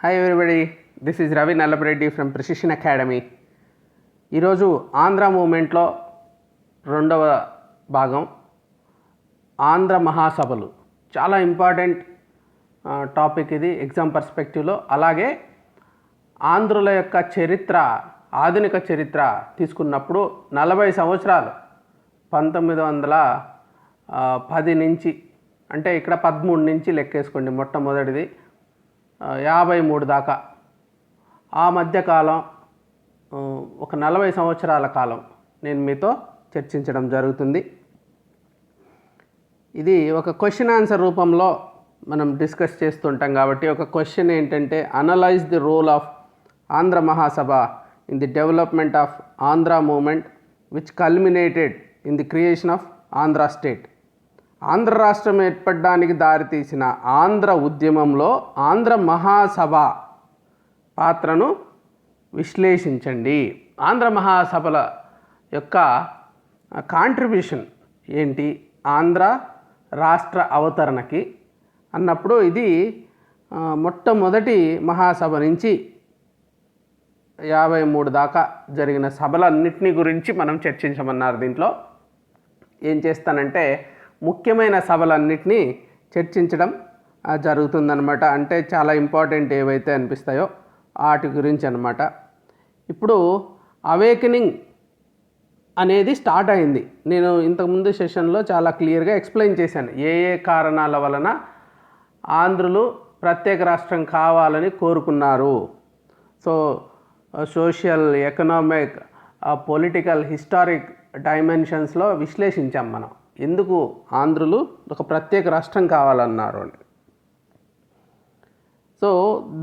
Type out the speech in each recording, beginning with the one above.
Hi everybody, this is Ravi Nallapareddy from precision academy. ఈరోజు ఆంధ్ర మూమెంట్లో రెండవ భాగం ఆంధ్ర మహాసభలు. చాలా ఇంపార్టెంట్ టాపిక్ ఇది ఎగ్జామ్ పర్స్పెక్టివ్లో. అలాగే ఆంధ్రుల యొక్క చరిత్ర, ఆధునిక చరిత్ర తీసుకున్నప్పుడు 40 సంవత్సరాలు 1910 నుంచి, అంటే ఇక్కడ 13 నుంచి లెక్కేసుకోండి, మొట్టమొదటిది 53 దాకా, ఆ మధ్యకాలం ఒక 40 సంవత్సరాల కాలం నేను మీతో చర్చించడం జరుగుతుంది. ఇది ఒక క్వశ్చన్ ఆన్సర్ రూపంలో మనం డిస్కస్ చేస్తుంటాం కాబట్టి ఒక క్వశ్చన్ ఏంటంటే, analyse the role of Andhra Mahasabha in the development of Andhra movement which culminated in the creation of Andhra state. Andhra రాష్ట్రం ఏర్పడడానికి దారితీసిన ఆంధ్ర ఉద్యమంలో ఆంధ్ర మహాసభ పాత్రను విశ్లేషించండి. ఆంధ్ర మహాసభల యొక్క కాంట్రిబ్యూషన్ ఏంటి ఆంధ్ర రాష్ట్ర అవతరణకి అన్నప్పుడు, ఇది మొట్టమొదటి మహాసభ నుంచి 53 దాకా జరిగిన సభలన్నింటినీ గురించి మనం చర్చించమన్నారు. దీంట్లో ఏం చేస్తానంటే ముఖ్యమైన సభలన్నింటినీ చర్చించడం జరుగుతుందన్నమాట. అంటే చాలా ఇంపార్టెంట్ ఏవైతే అనిపిస్తాయో వాటి గురించి అన్నమాట. ఇప్పుడు అవేకనింగ్ అనేది స్టార్ట్ అయింది. నేను ఇంతకుముందు సెషన్లో చాలా క్లియర్గా ఎక్స్ప్లెయిన్ చేశాను ఏ ఏ కారణాల వలన ఆంధ్రులు ప్రత్యేక రాష్ట్రం కావాలని కోరుకున్నారు. So social, economic, political, historic డైమెన్షన్స్లో విశ్లేషించాం మనం ఎందుకు ఆంధ్రులు ఒక ప్రత్యేక రాష్ట్రం కావాలన్నారు అని. సో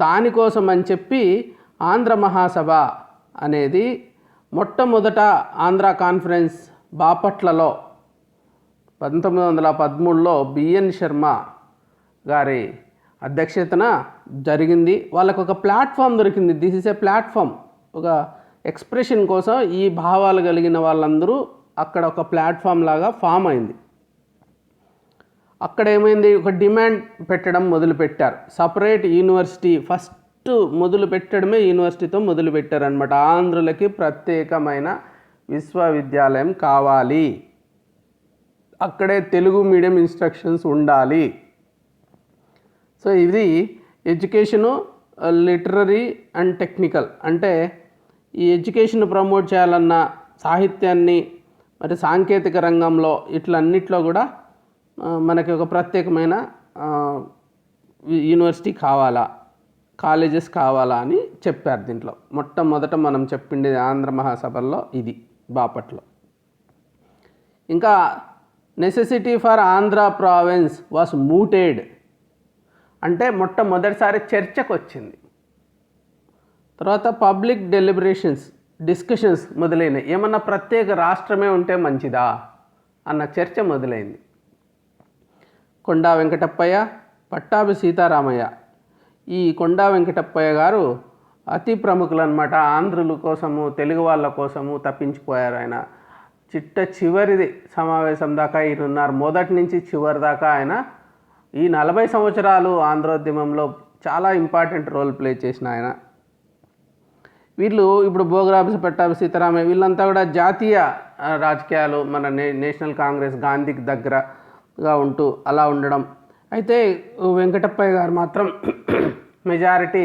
దానికోసం అని చెప్పి ఆంధ్ర మహాసభ అనేది మొట్టమొదట ఆంధ్ర కాన్ఫరెన్స్ బాపట్లలో 1913లో బిఎన్ శర్మ గారి అధ్యక్షతన జరిగింది. వాళ్ళకు ఒక ప్లాట్ఫామ్ దొరికింది. This is a platform. ఒక ఎక్స్ప్రెషన్ కోసం ఈ భావాలు కలిగిన వాళ్ళందరూ అక్కడ ఒక ప్లాట్ఫామ్ లాగా ఫామ్ అయింది. అక్కడ ఏమైంది, ఒక డిమాండ్ పెట్టడం మొదలుపెట్టారు. సపరేట్ యూనివర్సిటీ, ఫస్ట్ మొదలు పెట్టడమే యూనివర్సిటీతో మొదలు పెట్టారనమాట. ఆంధ్రులకి ప్రత్యేకమైన విశ్వవిద్యాలయం కావాలి, అక్కడే తెలుగు మీడియం ఇన్స్ట్రక్షన్స్ ఉండాలి. సో ఇది ఎడ్యుకేషను, లిటరరీ అండ్ టెక్నికల్, అంటే ఈ ఎడ్యుకేషన్ ప్రమోట్ చేయాలన్న, సాహిత్యాన్ని, మరి సాంకేతిక రంగంలో ఇట్లన్నిట్లో కూడా మనకి ఒక ప్రత్యేకమైన యూనివర్సిటీ కావాలా, కాలేజెస్ కావాలా అని చెప్పారు. దీంట్లో మొట్టమొదట మనం చెప్పింది ఆంధ్ర మహాసభల్లో ఇది బాపట్లో. ఇంకా necessity for Andhra province was mooted, అంటే మొట్టమొదటిసారి చర్చకు వచ్చింది. తర్వాత పబ్లిక్ డిస్కషన్స్ మొదలైనవి. ఏమన్నా ప్రత్యేక రాష్ట్రమే ఉంటే మంచిదా అన్న చర్చ మొదలైంది. కొండా వెంకటప్పయ్య, పట్టాభి సీతారామయ్య, ఈ కొండా వెంకటప్పయ్య గారు అతి ప్రముఖులు అనమాట. ఆంధ్రుల కోసము, తెలుగు వాళ్ళ కోసము తప్పించిపోయారు. ఆయన చివరిది సమావేశం దాకా ఈయన ఉన్నారు. మొదటి నుంచి చివరి దాకా ఆయన ఈ 40 సంవత్సరాలు ఆంధ్రోద్యమంలో చాలా ఇంపార్టెంట్ రోల్ ప్లే చేసిన ఆయన. వీళ్ళు ఇప్పుడు భోగరాజు, పట్టాభి సీతారామయ్య వీళ్ళంతా కూడా జాతీయ రాజకీయాలు, మన నేషనల్ కాంగ్రెస్, గాంధీకి దగ్గరగా ఉంటూ అలా ఉండడం. అయితే వెంకటప్పయ్య గారు మాత్రం మెజారిటీ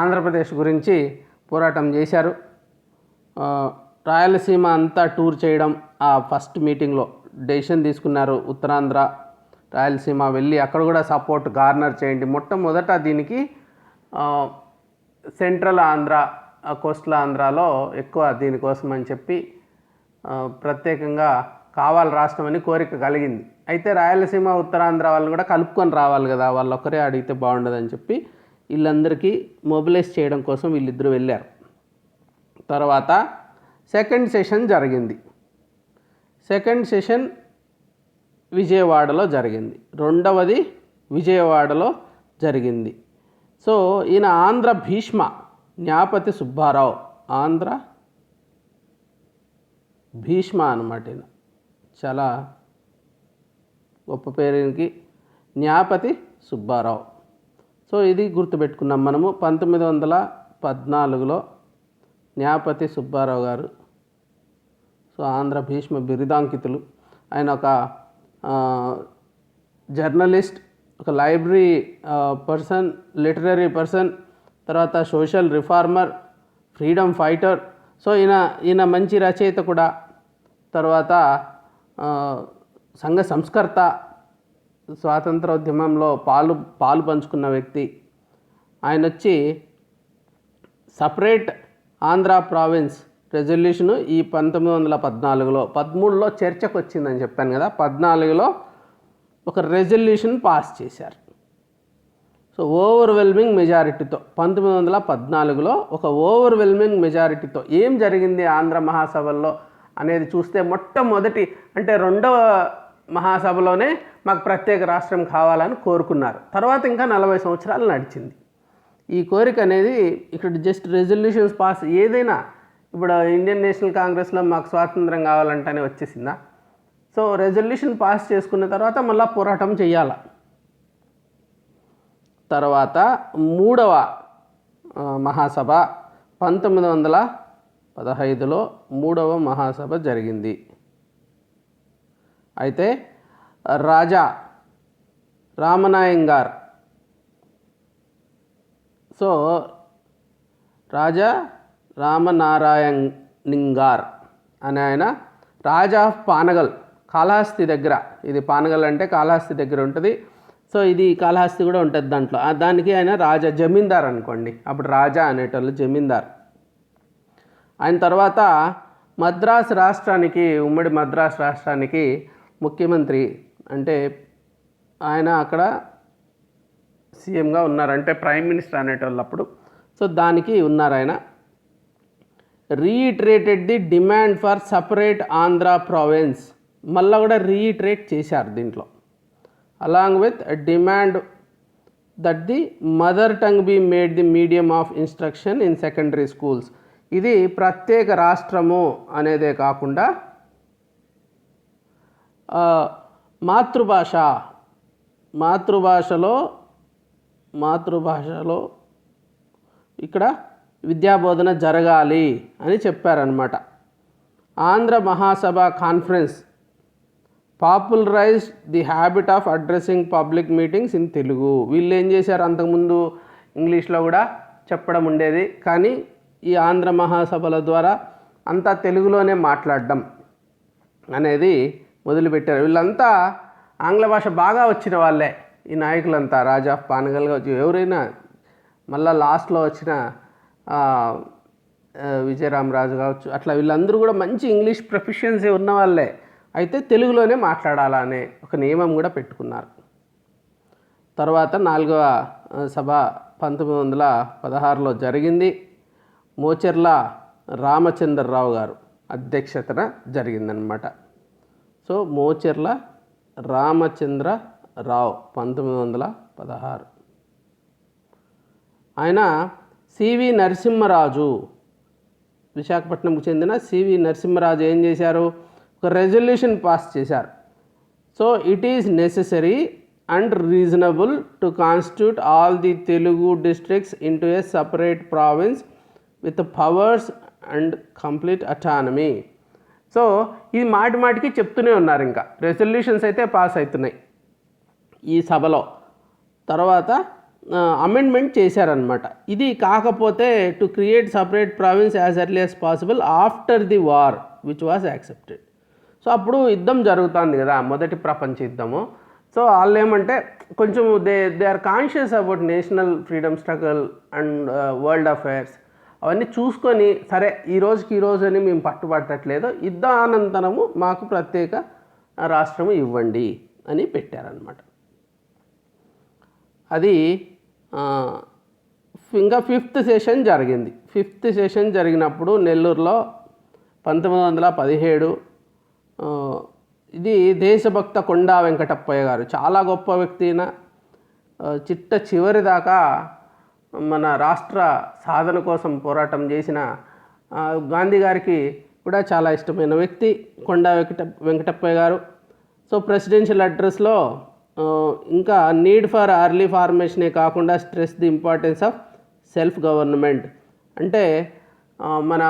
ఆంధ్రప్రదేశ్ గురించి పోరాటం చేశారు. రాయలసీమ అంతా టూర్ చేయడం, ఆ ఫస్ట్ మీటింగ్లో డెసిషన్ తీసుకున్నారు. ఉత్తరాంధ్ర, రాయలసీమ వెళ్ళి అక్కడ కూడా సపోర్ట్ గార్నర్ చేయండి. మొట్టమొదట దీనికి సెంట్రల్ ఆంధ్ర, కోస్టల్ ఆంధ్రాలో ఎక్కువ దీనికోసం అని చెప్పి ప్రత్యేకంగా కావాలి రాష్ట్రం అని కోరిక కలిగింది. అయితే రాయలసీమ, ఉత్తరాంధ్ర వాళ్ళని కూడా కలుపుకొని రావాలి కదా, వాళ్ళు ఒక్కరే అడిగితే బాగుండదని చెప్పి వీళ్ళందరికీ మొబిలైజ్ చేయడం కోసం వీళ్ళిద్దరూ వెళ్ళారు. తర్వాత సెకండ్ సెషన్ జరిగింది. సెకండ్ సెషన్ విజయవాడలో జరిగింది. రెండవది విజయవాడలో జరిగింది. సో ఈయన ఆంధ్ర భీష్మ జ్ఞాపతి సుబ్బారావు, ఆంధ్ర భీష్మ అన్నమాట. ఈయన చాలా గొప్ప పేరుకి జ్ఞాపతి సుబ్బారావు. సో ఇది గుర్తుపెట్టుకున్నాం మనము. 1914లో న్యాపతి సుబ్బారావు గారు, సో ఆంధ్ర భీష్మ బిరుదాంకితులు. ఆయన ఒక జర్నలిస్ట్, ఒక లైబ్రరీ పర్సన్, లిటరరీ పర్సన్, తర్వాత social reformer, freedom fighter. So ఈయన మంచి రచయిత కూడా. తర్వాత సంఘ సంస్కర్త, స్వాతంత్రోద్యమంలో పాలు పంచుకున్న వ్యక్తి. ఆయన వచ్చి సపరేట్ ఆంధ్ర ప్రావిన్స్ రెజల్యూషను ఈ 1914లో 13లో చర్చకు వచ్చిందని చెప్పాను కదా, 14లో ఒక రెజల్యూషన్ పాస్ చేశారు. సో ఓవర్వెల్మింగ్ మెజారిటీతో 1914లో ఒక ఓవర్వెల్మింగ్ మెజారిటీతో ఏం జరిగింది ఆంధ్ర మహాసభల్లో అనేది చూస్తే, మొట్టమొదటి అంటే రెండవ మహాసభలోనే మాకు ప్రత్యేక రాష్ట్రం కావాలని కోరుకున్నారు. తర్వాత ఇంకా 40 సంవత్సరాలు నడిచింది ఈ కోరిక అనేది. ఇక్కడ జస్ట్ రెజల్యూషన్స్ పాస్, ఏదైనా ఇప్పుడు ఇండియన్ నేషనల్ కాంగ్రెస్లో మాకు స్వాతంత్రం కావాలంటేనే వచ్చేసిందా? సో రెజల్యూషన్ పాస్ చేసుకున్న తర్వాత మళ్ళీ పోరాటం చేయాల. తర్వాత మూడవ మహాసభ 1915లో మూడవ మహాసభ జరిగింది. అయితే రాజా రామనాయంగార్, సో రాజా రామనారాయణింగార్ అని ఆయన రాజా ఆఫ్ పానగల్, కాళహస్తి దగ్గర, ఇది పానగల్ అంటే కాళహస్తి దగ్గర ఉంటుంది. సో ఇది కాళహస్తి కూడా ఉంటుంది దాంట్లో. దానికి ఆయన రాజా, జమీందార్ అనుకోండి, అప్పుడు రాజా అనేటోళ్ళు జమీందార్. ఆయన తర్వాత మద్రాసు రాష్ట్రానికి, ఉమ్మడి మద్రాసు రాష్ట్రానికి ముఖ్యమంత్రి, అంటే ఆయన అక్కడ సీఎంగా ఉన్నారు, అంటే ప్రైమ్ మినిస్టర్ అనేటోళ్ళు అప్పుడు. సో దానికి ఉన్నారు ఆయన. Reiterated the demand for separate Andhra province, మళ్ళీ కూడా రీఇటరేట్ చేశారు దీంట్లో. Along with demand that the mother tongue be made the medium of instruction in secondary schools. ఇది ప్రత్యేక రాష్ట్రము అనేదే కాకుండా మాతృభాషలో ఇక్కడ విద్యాబోధన జరగాలి అని చెప్పారనమాట. Andhra Mahasabha conference popularised the habit of addressing public meetings in Telugu. వీళ్ళు ఏం చేశారు, అంతకుముందు ఇంగ్లీష్లో కూడా చెప్పడం ఉండేది, కానీ ఈ ఆంధ్ర మహాసభల ద్వారా అంతా తెలుగులోనే మాట్లాడడం అనేది మొదలుపెట్టారు. వీళ్ళంతా ఆంగ్ల భాష బాగా వచ్చిన వాళ్ళే, ఈ నాయకులంతా. రాజా ఆఫ్ పానగల్ కావచ్చు, ఎవరైనా, మళ్ళీ లాస్ట్లో వచ్చిన విజయరామరాజు కావచ్చు, అట్లా వీళ్ళందరూ కూడా మంచి ఇంగ్లీష్ ప్రొఫిషియన్సీ ఉన్న వాళ్ళే. అయితే తెలుగులోనే మాట్లాడాలనే ఒక నియమం కూడా పెట్టుకున్నారు. తర్వాత 4వ సభ 1916లో జరిగింది. మోచెర్ల రామచంద్రరావు గారు అధ్యక్షతన జరిగిందనమాట. సో మోచెర్ల రామచంద్రరావు 1916. ఆయన సివి నరసింహరాజు, విశాఖపట్నంకు చెందిన సివి నరసింహరాజు ఏం చేశారు, ఒక రెజల్యూషన్ పాస్ చేశారు. So it is necessary and reasonable to constitute all the Telugu districts into A separate province with powers and complete autonomy. So ఇది మాటికి చెప్తూనే ఉన్నారు. ఇంకా రెజల్యూషన్స్ అయితే పాస్ అవుతున్నాయి ఈ సభలో. తర్వాత అమెండ్మెంట్ చేశారనమాట. ఇది కాకపోతే to create separate province as early as possible after the war which was accepted. So అప్పుడు యుద్ధం జరుగుతుంది కదా, మొదటి ప్రపంచ యుద్ధము. సో వాళ్ళు ఏమంటే కొంచెం they are conscious about national freedom struggle and world affairs అవన్నీ చూసుకొని, సరే ఈ రోజు అని మేము పట్టుబట్టట్లేదు, యుద్ధానంతరము మాకు ప్రత్యేక రాష్ట్రము ఇవ్వండి అని పెట్టారనమాట. అది ఇంకా 5th సెషన్ జరిగింది. 5th సెషన్ జరిగినప్పుడు నెల్లూరులో 1917. ఇది దేశభక్త కొండా వెంకటప్పయ్య గారు, చాలా గొప్ప వ్యక్తి. చిట్ట చివరి దాకా మన రాష్ట్ర సాధన కోసం పోరాటం చేసిన గాంధీ గారికి కూడా చాలా ఇష్టమైన వ్యక్తి కొండా వెంకటప్పయ్య గారు. సో ప్రెసిడెన్షియల్ అడ్రస్లో ఇంకా నీడ్ ఫర్ అర్లీ ఫార్మేషనే కాకుండా stress the importance of self government. అంటే మన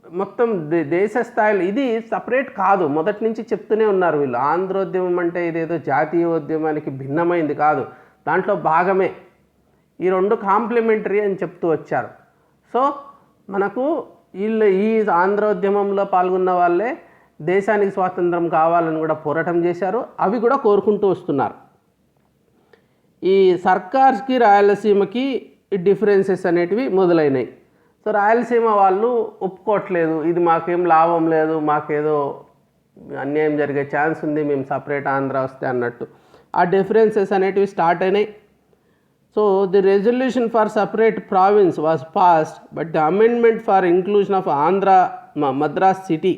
మొత్తం దేశ స్థాయిలో ఇది సపరేట్ కాదు, మొదటి నుంచి చెప్తూనే ఉన్నారు వీళ్ళు. ఆంధ్రోద్యమం అంటే ఇదేదో జాతీయోద్యమానికి భిన్నమైంది కాదు, దాంట్లో భాగమే. ఈ రెండు కాంప్లిమెంటరీ అని చెప్తూ వచ్చారు. సో మనకు వీళ్ళు ఈ ఆంధ్రోద్యమంలో పాల్గొన్న వాళ్ళే దేశానికి స్వాతంత్రం కావాలని కూడా పోరాటం చేశారు, అవి కూడా కోరుకుంటూ వస్తున్నారు. ఈ సర్కార్స్కి రాయలసీమకి డిఫరెన్సెస్ అనేటివి మొదలైనవి. సో రాయలసీమ వాళ్ళు ఒప్పుకోవట్లేదు, ఇది మాకేం లాభం లేదు, మాకేదో అన్యాయం జరిగే ఛాన్స్ ఉంది, మేము సపరేట్ ఆంధ్ర వస్తే అన్నట్టు ఆ డిఫరెన్సెస్ అనేటివి స్టార్ట్ అయినాయి. So the resolution for separate province was passed, but the amendment for inclusion of Andhra Madras city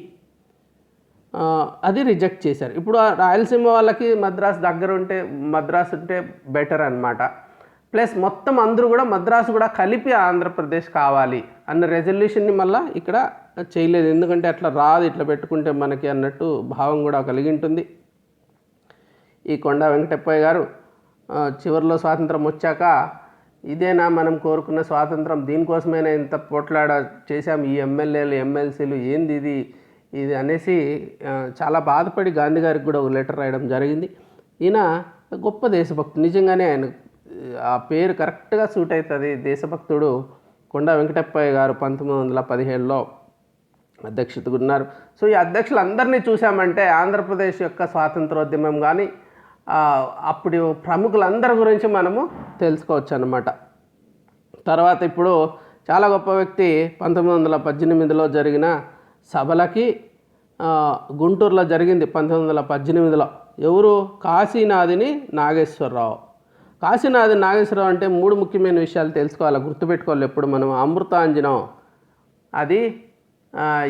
అది రిజెక్ట్ చేశారు. ఇప్పుడు రాయలసీమ వాళ్ళకి మద్రాస్ ఉంటే బెటర్ అనమాట. ప్లస్ మొత్తం అందరూ కూడా మద్రాసు కూడా కలిపి ఆంధ్రప్రదేశ్ కావాలి అన్న రెజల్యూషన్ని మళ్ళీ ఇక్కడ చేయలేదు, ఎందుకంటే అట్లా రాదు, ఇట్లా పెట్టుకుంటే మనకి అన్నట్టు భావం కూడా కలిగి ఉంటుంది. ఈ కొండా వెంకటప్పయ్య గారు చివరిలో స్వాతంత్రం వచ్చాక ఇదేనా మనం కోరుకున్న స్వాతంత్రం, దీనికోసమైనా ఇంత పోట్లాడ చేశాం, ఈ ఎమ్మెల్యేలు ఎమ్మెల్సీలు ఏంది ఇది అనేసి చాలా బాధపడి గాంధీ గారికి కూడా ఒక లెటర్ రాయడం జరిగింది. ఈయన గొప్ప దేశభక్తుడు, నిజంగానే ఆయన ఆ పేరు కరెక్ట్గా సూట్ అవుతుంది, దేశభక్తుడు. కొండా వెంకటప్పయ్య గారు 1917లో అధ్యక్షతగా ఉన్నారు. సో ఈ అధ్యక్షులందరినీ చూసామంటే ఆంధ్రప్రదేశ్ యొక్క స్వాతంత్రోద్యమం కానీ అప్పుడు ప్రముఖులందరి గురించి మనము తెలుసుకోవచ్చు అన్నమాట. తర్వాత ఇప్పుడు చాలా గొప్ప వ్యక్తి 1918లో జరిగిన సభలకి గుంటూరులో జరిగింది 1918లో. ఎవరు? కాశీనాథుని నాగేశ్వరరావు. కాశీనాథుని నాగేశ్వరరావు అంటే 3 ముఖ్యమైన విషయాలు తెలుసుకోవాలి, గుర్తుపెట్టుకోవాలి ఎప్పుడు మనం. అమృతాంజనం అది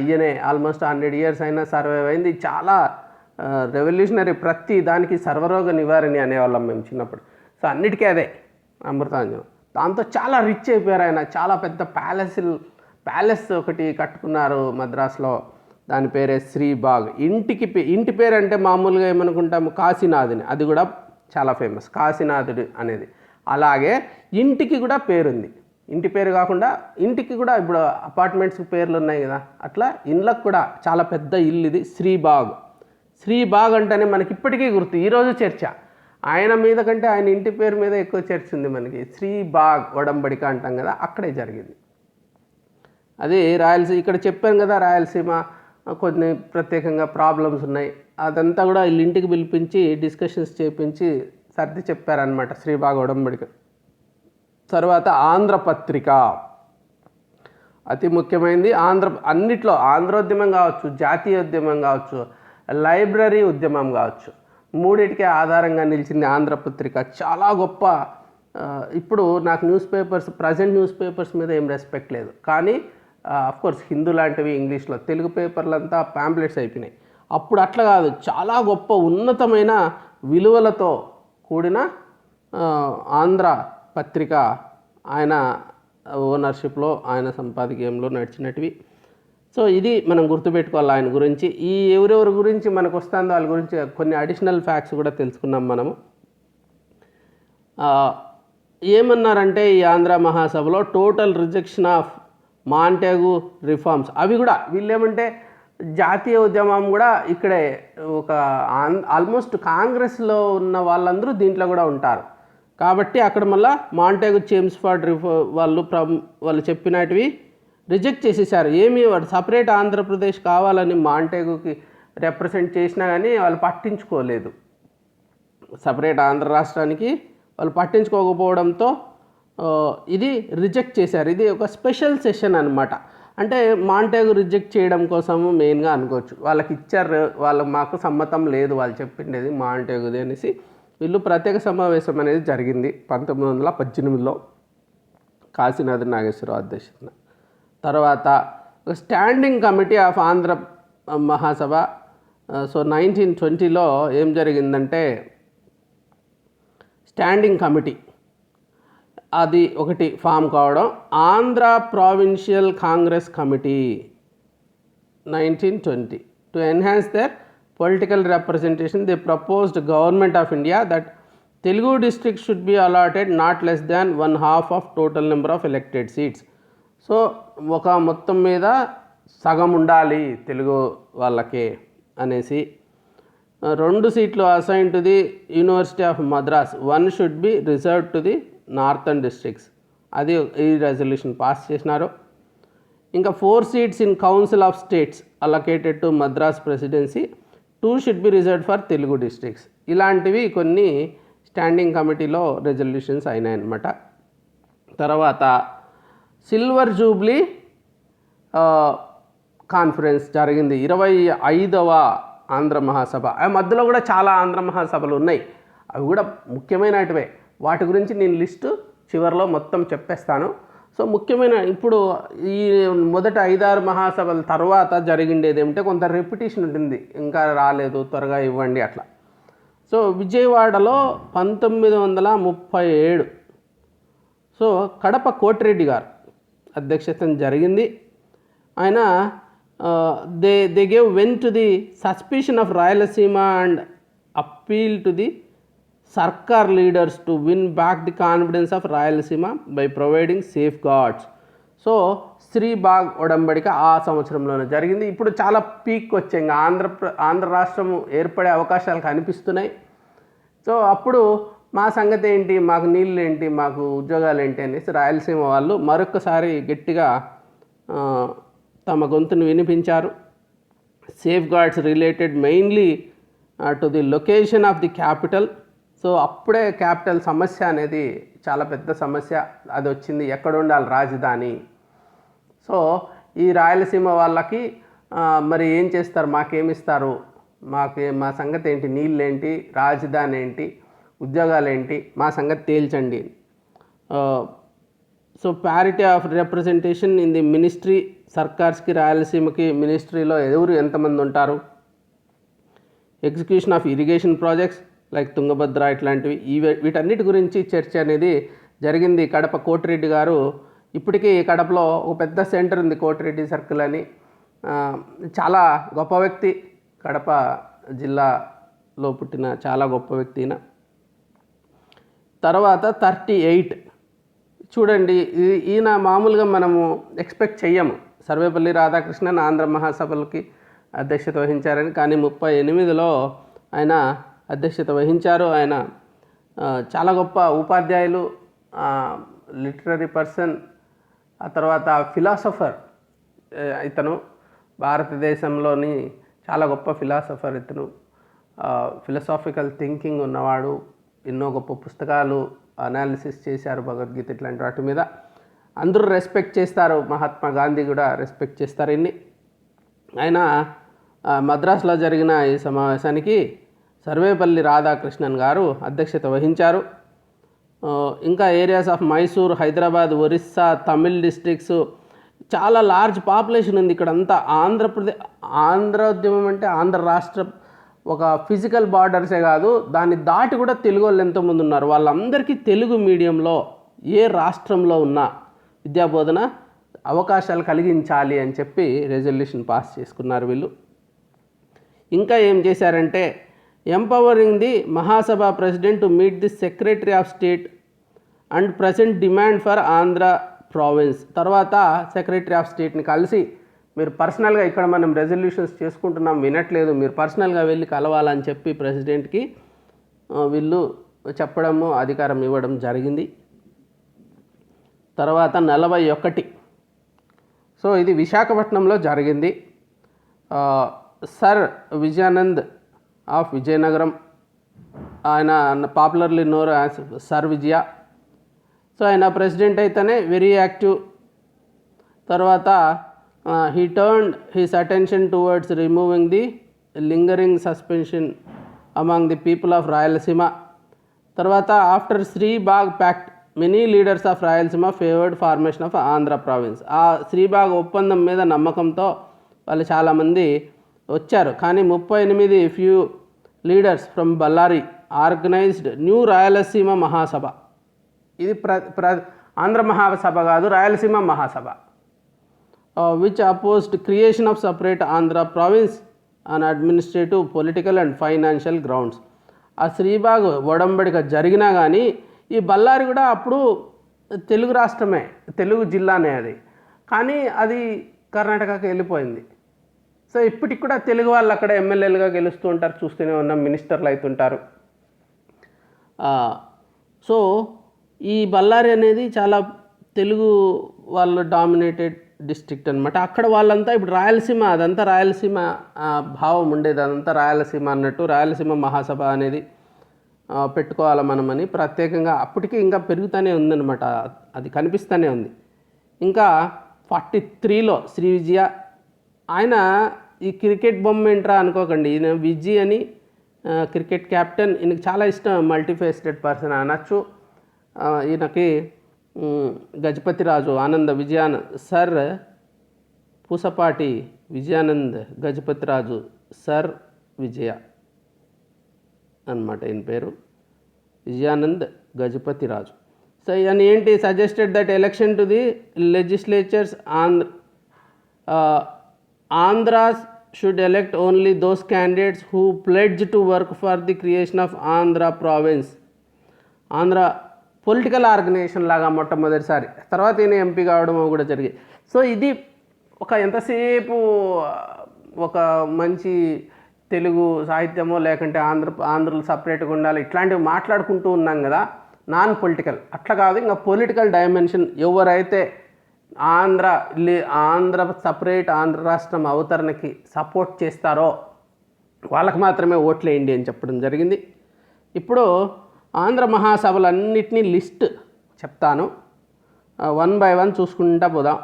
ఈయనే ఆల్మోస్ట్ 100 years అయినా సర్వైవ్ అయింది. చాలా రెవల్యూషనరీ, ప్రతి దానికి సర్వరోగ నివారణి అనేవాళ్ళం మేము చిన్నప్పుడు. సో అన్నిటికీ అదే అమృతాంజనం. దాంతో చాలా రిచ్ అయిపోయారు ఆయన. చాలా పెద్ద ప్యాలెస్ ఒకటి కట్టుకున్నారు మద్రాసులో, దాని పేరే శ్రీబాగ్. ఇంటి పేరు అంటే మామూలుగా ఏమనుకుంటాము కాశీనాథుని, అది కూడా చాలా ఫేమస్ కాశీనాథుడు అనేది. అలాగే ఇంటికి కూడా పేరుంది. ఇంటి పేరు కాకుండా ఇంటికి కూడా ఇప్పుడు అపార్ట్మెంట్స్ పేర్లు ఉన్నాయి కదా, అట్లా ఇళ్ళకు కూడా చాలా పెద్ద ఇల్లు ఇది శ్రీబాగ్ అంటేనే మనకి ఇప్పటికీ గుర్తు. ఈరోజు చర్చ ఆయన మీద కంటే ఆయన ఇంటి పేరు మీద ఎక్కువ చర్చ ఉంది మనకి. శ్రీబాగ్ ఒడంబడిక అంటాం కదా, అక్కడే జరిగింది. అది రాయలసీమ. ఇక్కడ చెప్పాను కదా రాయలసీమ కొన్ని ప్రత్యేకంగా ప్రాబ్లమ్స్ ఉన్నాయి, అదంతా కూడా వీళ్ళ ఇంటికి పిలిపించి డిస్కషన్స్ చేయించి సర్ది చెప్పారనమాట శ్రీబాగ్ ఒడంబడిక. తర్వాత ఆంధ్రపత్రిక అతి ముఖ్యమైనది. అన్నిట్లో ఆంధ్రోద్యమం కావచ్చు, జాతీయోద్యమం కావచ్చు, లైబ్రరీ ఉద్యమం కావచ్చు, మూడింటికే ఆధారంగా నిలిచింది ఆంధ్రపత్రిక. చాలా గొప్ప. ఇప్పుడు నాకు ప్రజెంట్ న్యూస్ పేపర్స్ మీద ఏం రెస్పెక్ట్ లేదు, కానీ అఫ్కోర్స్ హిందూ లాంటివి ఇంగ్లీష్లో, తెలుగు పేపర్లంతా ప్యాంప్లెట్స్ అయిపోయినాయి. అప్పుడు అట్లా కాదు, చాలా గొప్ప ఉన్నతమైన విలువలతో కూడిన ఆంధ్ర పత్రిక ఆయన ఓనర్షిప్లో, ఆయన సంపాదకీయంలో నడిచినటివి. సో ఇది మనం గుర్తుపెట్టుకోవాలి ఆయన గురించి. ఈ ఎవరెవరి గురించి మనకు వస్తుందో వాళ్ళ గురించి కొన్ని అడిషనల్ ఫ్యాక్ట్స్ కూడా తెలుసుకున్నాం మనము. ఏమన్నారంటే ఈ ఆంధ్ర మహాసభలో total rejection of Montagu reforms, అవి కూడా వీళ్ళేమంటే జాతీయ ఉద్యమం కూడా ఇక్కడే ఒక ఆల్మోస్ట్ కాంగ్రెస్లో ఉన్న వాళ్ళందరూ దీంట్లో కూడా ఉంటారు కాబట్టి అక్కడ మళ్ళీ మాంటేగు చేమ్స్ఫర్డ్ వాళ్ళు చెప్పినటివి రిజెక్ట్ చేసేసారు. ఏమి వాడు సపరేట్ ఆంధ్రప్రదేశ్ కావాలని మాంటేగుకి రిప్రజెంట్ చేసినా కానీ వాళ్ళు పట్టించుకోలేదు. సపరేట్ ఆంధ్ర రాష్ట్రానికి వాళ్ళు పట్టించుకోకపోవడంతో ఇది రిజెక్ట్ చేశారు. ఇది ఒక స్పెషల్ సెషన్ అనమాట. అంటే మాంటేగు రిజెక్ట్ చేయడం కోసము మెయిన్గా అనుకోవచ్చు. వాళ్ళకి ఇచ్చారు, మాకు సమ్మతం లేదు వాళ్ళు చెప్పిండేది మాంటేగుది అనేసి వీళ్ళు ప్రత్యేక సమావేశం అనేది జరిగింది 1918లో కాశీనాథ్ నాగేశ్వరరావు అధ్యక్షతన. తర్వాత standing committee of Andhra Mahasabha. So 1920లో ఏం జరిగిందంటే స్టాండింగ్ కమిటీ అది ఒకటి ఫామ్ కావడం. Andhra provincial Congress committee 1920 to enhance their political representation they proposed government of India that Telugu district should be allotted not less than 1/2 of total number of elected seats. So ఒక మొత్తం మీద సగం ఉండాలి తెలుగు వాళ్ళకే అనేసి. 2 సీట్లు assign to the university of Madras, 1 should be reserved to the northern districts. అది ఈ రెజల్యూషన్ పాస్ చేసినారు. ఇంకా 4 seats in council of states allocated to Madras presidency, 2 should be reserved for Telugu districts. ఇలాంటివి కొన్ని స్టాండింగ్ కమిటీలో రెజల్యూషన్స్ అయినాయన్నమాట. తర్వాత సిల్వర్ జూబ్లీ కాన్ఫరెన్స్ జరిగింది, 25వ ఆంధ్ర మహాసభ. ఆ మధ్యలో కూడా చాలా ఆంధ్ర మహాసభలు ఉన్నాయి, అవి కూడా ముఖ్యమైనటివే. వాటి గురించి నేను లిస్టు చివరిలో మొత్తం చెప్పేస్తాను. సో ముఖ్యమైన ఇప్పుడు ఈ మొదట 5-6 మహాసభల తర్వాత జరిగిండేది ఏమిటంటే కొంత రెపిటేషన్ ఉంటుంది, ఇంకా రాలేదు త్వరగా ఇవ్వండి అట్లా. సో విజయవాడలో 1937 సో కడప కోటిరెడ్డి గారు అధ్యక్షతన జరిగింది. ఆయన they gave vent to the suspicion of Rayalaseema and appeal to the Circar leaders to win back the confidence of Rayalaseema by providing safeguards. So Sribagh ఒడంబడిక ఆ సంవత్సరంలోనే జరిగింది. ఇప్పుడు చాలా పీక్ వచ్చాయి, ఇంకా ఆంధ్ర రాష్ట్రం ఏర్పడే అవకాశాలు కనిపిస్తున్నాయి. సో అప్పుడు మా సంగతి ఏంటి, మాకు నీళ్ళు ఏంటి, మాకు ఉద్యోగాలు ఏంటి అనేసి రాయలసీమ వాళ్ళు మరొకసారి గట్టిగా తమ గొంతును వినిపించారు. Safe guards related mainly to the location of the capital. So అప్పుడే క్యాపిటల్ సమస్య అనేది చాలా పెద్ద సమస్య అది వచ్చింది, ఎక్కడ ఉండాలి రాజధాని. సో ఈ రాయలసీమ వాళ్ళకి మరి ఏం చేస్తారు, మాకేమిస్తారు, మా సంగతి ఏంటి, నీళ్ళు ఏంటి, రాజధాని ఏంటి, ఉద్యోగాలు ఏంటి, మా సంగతి తేల్చండి. So parity of representation in the ministry, సర్కార్స్కి రాయలసీమకి మినిస్ట్రీలో ఎంతమంది ఉంటారు. Execution of irrigation projects like Tungabhadra ఇట్లాంటివి, వీటన్నిటి గురించి చర్చ అనేది జరిగింది. కడప కోటిరెడ్డి గారు, ఇప్పటికీ కడపలో ఒక పెద్ద సెంటర్ ఉంది కోటిరెడ్డి సర్కిల్ అని, చాలా గొప్ప వ్యక్తి, కడప జిల్లాలో పుట్టిన చాలా గొప్ప వ్యక్తి. తర్వాత 38 చూడండి, ఈయన మామూలుగా మనము ఎక్స్పెక్ట్ చెయ్యము, సర్వేపల్లి రాధాకృష్ణన్ ఆంధ్ర మహాసభలకి అధ్యక్షత వహించారని. కానీ 38లో ఆయన అధ్యక్షత వహించారు. ఆయన చాలా గొప్ప ఉపాధ్యాయులు, లిటరరీ పర్సన్, ఆ తర్వాత ఫిలాసఫర్. ఇతను భారతదేశంలోని చాలా గొప్ప ఫిలాసఫర్. ఇతను ఫిలసాఫికల్ థింకింగ్ ఉన్నవాడు, ఎన్నో గొప్ప పుస్తకాలు అనాలిసిస్ చేశారు, భగవద్గీత ఇట్లాంటి వాటి మీద. అందరూ రెస్పెక్ట్ చేస్తారు, మహాత్మా గాంధీ కూడా రెస్పెక్ట్ చేస్తారు ఇన్ని. ఆయన మద్రాసులో జరిగిన ఈ సమావేశానికి సర్వేపల్లి రాధాకృష్ణన్ గారు అధ్యక్షత వహించారు. ఇంకా areas of Mysore, Hyderabad, Orissa, Tamil districts, చాలా లార్జ్ పాపులేషన్ ఉంది ఇక్కడంతా. ఆంధ్రోద్యమం అంటే ఆంధ్ర రాష్ట్రం ఒక ఫిజికల్ బార్డర్సే కాదు, దాన్ని దాటి కూడా తెలుగు వాళ్ళు ఎంతోమంది ఉన్నారు. వాళ్ళందరికీ తెలుగు మీడియంలో ఏ రాష్ట్రంలో ఉన్నా విద్యాబోధన అవకాశాలు కలిగించాలి అని చెప్పి రెజల్యూషన్ పాస్ చేసుకున్నారు వీళ్ళు. ఇంకా ఏం చేశారంటే empowering the Mahasabha president to meet the secretary of state and present demand for Andhra province. తర్వాత సెక్రటరీ ఆఫ్ స్టేట్ని కలిసి, మీరు పర్సనల్గా ఇక్కడ మనం రెజల్యూషన్స్ చేసుకుంటున్నాం వినట్లేదు, మీరు పర్సనల్గా వెళ్ళి కలవాలని చెప్పి ప్రెసిడెంట్కి వీళ్ళు చెప్పడము, అధికారం ఇవ్వడం జరిగింది. తర్వాత 41 సో ఇది విశాఖపట్నంలో జరిగింది. సర్ విజయానంద్ ఆఫ్ విజయనగరం, ఆయన పాపులర్లీ నోన్ యాజ్ సర్ విజయ. సో ఆయన ప్రెసిడెంట్ అయితేనే వెరీ యాక్టివ్. తర్వాత he turned his attention towards removing the lingering suspension among the people of Rayalaseema. తర్వాత after Sribagh pact many leaders of Rayalaseema favored formation of Andhra province. ఆ శ్రీబాగ్ ఒప్పందం మీద నమ్మకంతో వాళ్ళు చాలామంది వచ్చారు. కానీ 38 few leaders from Ballari organized new Rayalaseema Mahasabha. ఇది ఆంధ్ర మహాసభ కాదు, రాయలసీమ మహాసభ. Which opposed creation of separate Andhra province on administrative, political and financial grounds. ఆ శ్రీబాగ్ ఒడంబడిక జరిగినా కానీ ఈ బళ్ళారి కూడా అప్పుడు తెలుగు రాష్ట్రమే, తెలుగు జిల్లానే అది, కానీ అది కర్ణాటకకి వెళ్ళిపోయింది. సో ఇప్పటికి కూడా తెలుగు వాళ్ళు అక్కడ ఎమ్మెల్యేలుగా గెలుస్తూ ఉంటారు, చూస్తూనే ఉన్నాం, మినిస్టర్లు అవుతుంటారు. సో ఈ బళ్ళారి అనేది చాలా తెలుగు వాళ్ళు డామినేటెడ్ డిస్ట్రిక్ట్ అనమాట. అక్కడ వాళ్ళంతా ఇప్పుడు రాయలసీమ, అదంతా రాయలసీమ భావం ఉండేది, అదంతా రాయలసీమ అన్నట్టు. రాయలసీమ మహాసభ అనేది పెట్టుకోవాలి మనమని ప్రత్యేకంగా అప్పటికి ఇంకా పెరుగుతూనే ఉందన్నమాట, అది కనిపిస్తూనే ఉంది. ఇంకా 43లో శ్రీ విజయ, ఆయన ఈ క్రికెట్ బొమ్మ ఏంట్రా అనుకోకండి, ఈయన విజయ్ అని క్రికెట్ క్యాప్టెన్. ఈయనకి చాలా ఇష్టం, మల్టీఫేస్టెడ్ పర్సన్ అనొచ్చు. ఈయనకి గజపతిరాజు ఆనంద సర్ పూసపాటి విజయానంద్ గజపతిరాజు సర్ విజయ అన్నమాట ఈయన పేరు, విజయానంద్ గజపతిరాజు. సో ఈయన ఏంటి, suggested that election to the legislatures Andhra's should elect only those candidates who pledge to work for the creation of Andhra province. Andhra political organisation లాగా మొట్టమొదటిసారి, తర్వాత ఈయన ఎంపీ కావడం కూడా జరిగింది. సో ఇది ఒక ఎంతసేపు ఒక మంచి తెలుగు సాహిత్యమో లేకుంటే ఆంధ్రలు సపరేట్గా ఉండాలి ఇట్లాంటివి మాట్లాడుకుంటూ ఉన్నాం కదా, నాన్ పొలిటికల్. అట్లా కాదు, ఇంకా పొలిటికల్ డైమెన్షన్. ఎవరైతే ఆంధ్ర సపరేట్ ఆంధ్ర రాష్ట్రం అవతరణకి సపోర్ట్ చేస్తారో వాళ్ళకి మాత్రమే ఓట్లు వేయండి అని చెప్పడం జరిగింది. ఇప్పుడు ఆంధ్ర మహాసభలన్నిటినీ లిస్ట్ చెప్తాను, 1 by 1 చూసుకుంటా పోదాం.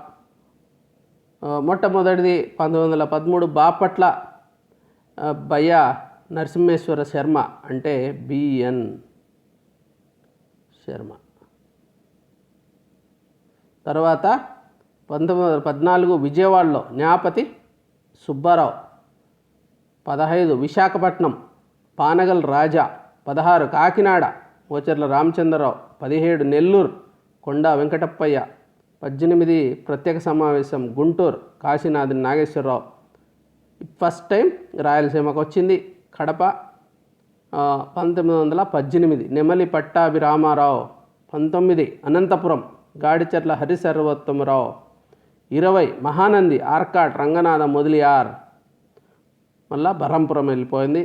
మొట్టమొదటిది 1913 బాపట్ల బయ్య నరసింహేశ్వర శర్మ, అంటే బిఎన్ శర్మ. తర్వాత 1914 విజయవాడలో న్యాపతి సుబ్బారావు. 15 విశాఖపట్నం పానగల్ రాజా. 16 కాకినాడ ఓచర్ల రామచంద్రరావు. 17 నెల్లూరు కొండా వెంకటప్పయ్య. 18 ప్రత్యేక సమావేశం గుంటూరు కాశీనాథ్ నాగేశ్వరరావు. ఫస్ట్ టైం రాయలసీమకు వచ్చింది కడప. 1918 నెమలి పట్టాభిరామారావు. 19 అనంతపురం గాడిచర్ల హరిసర్వోత్తమరావు. 20 మహానంది ఆర్కాట్ రంగనాథ మొదలియార్. మళ్ళా బరంపురం వెళ్ళిపోయింది.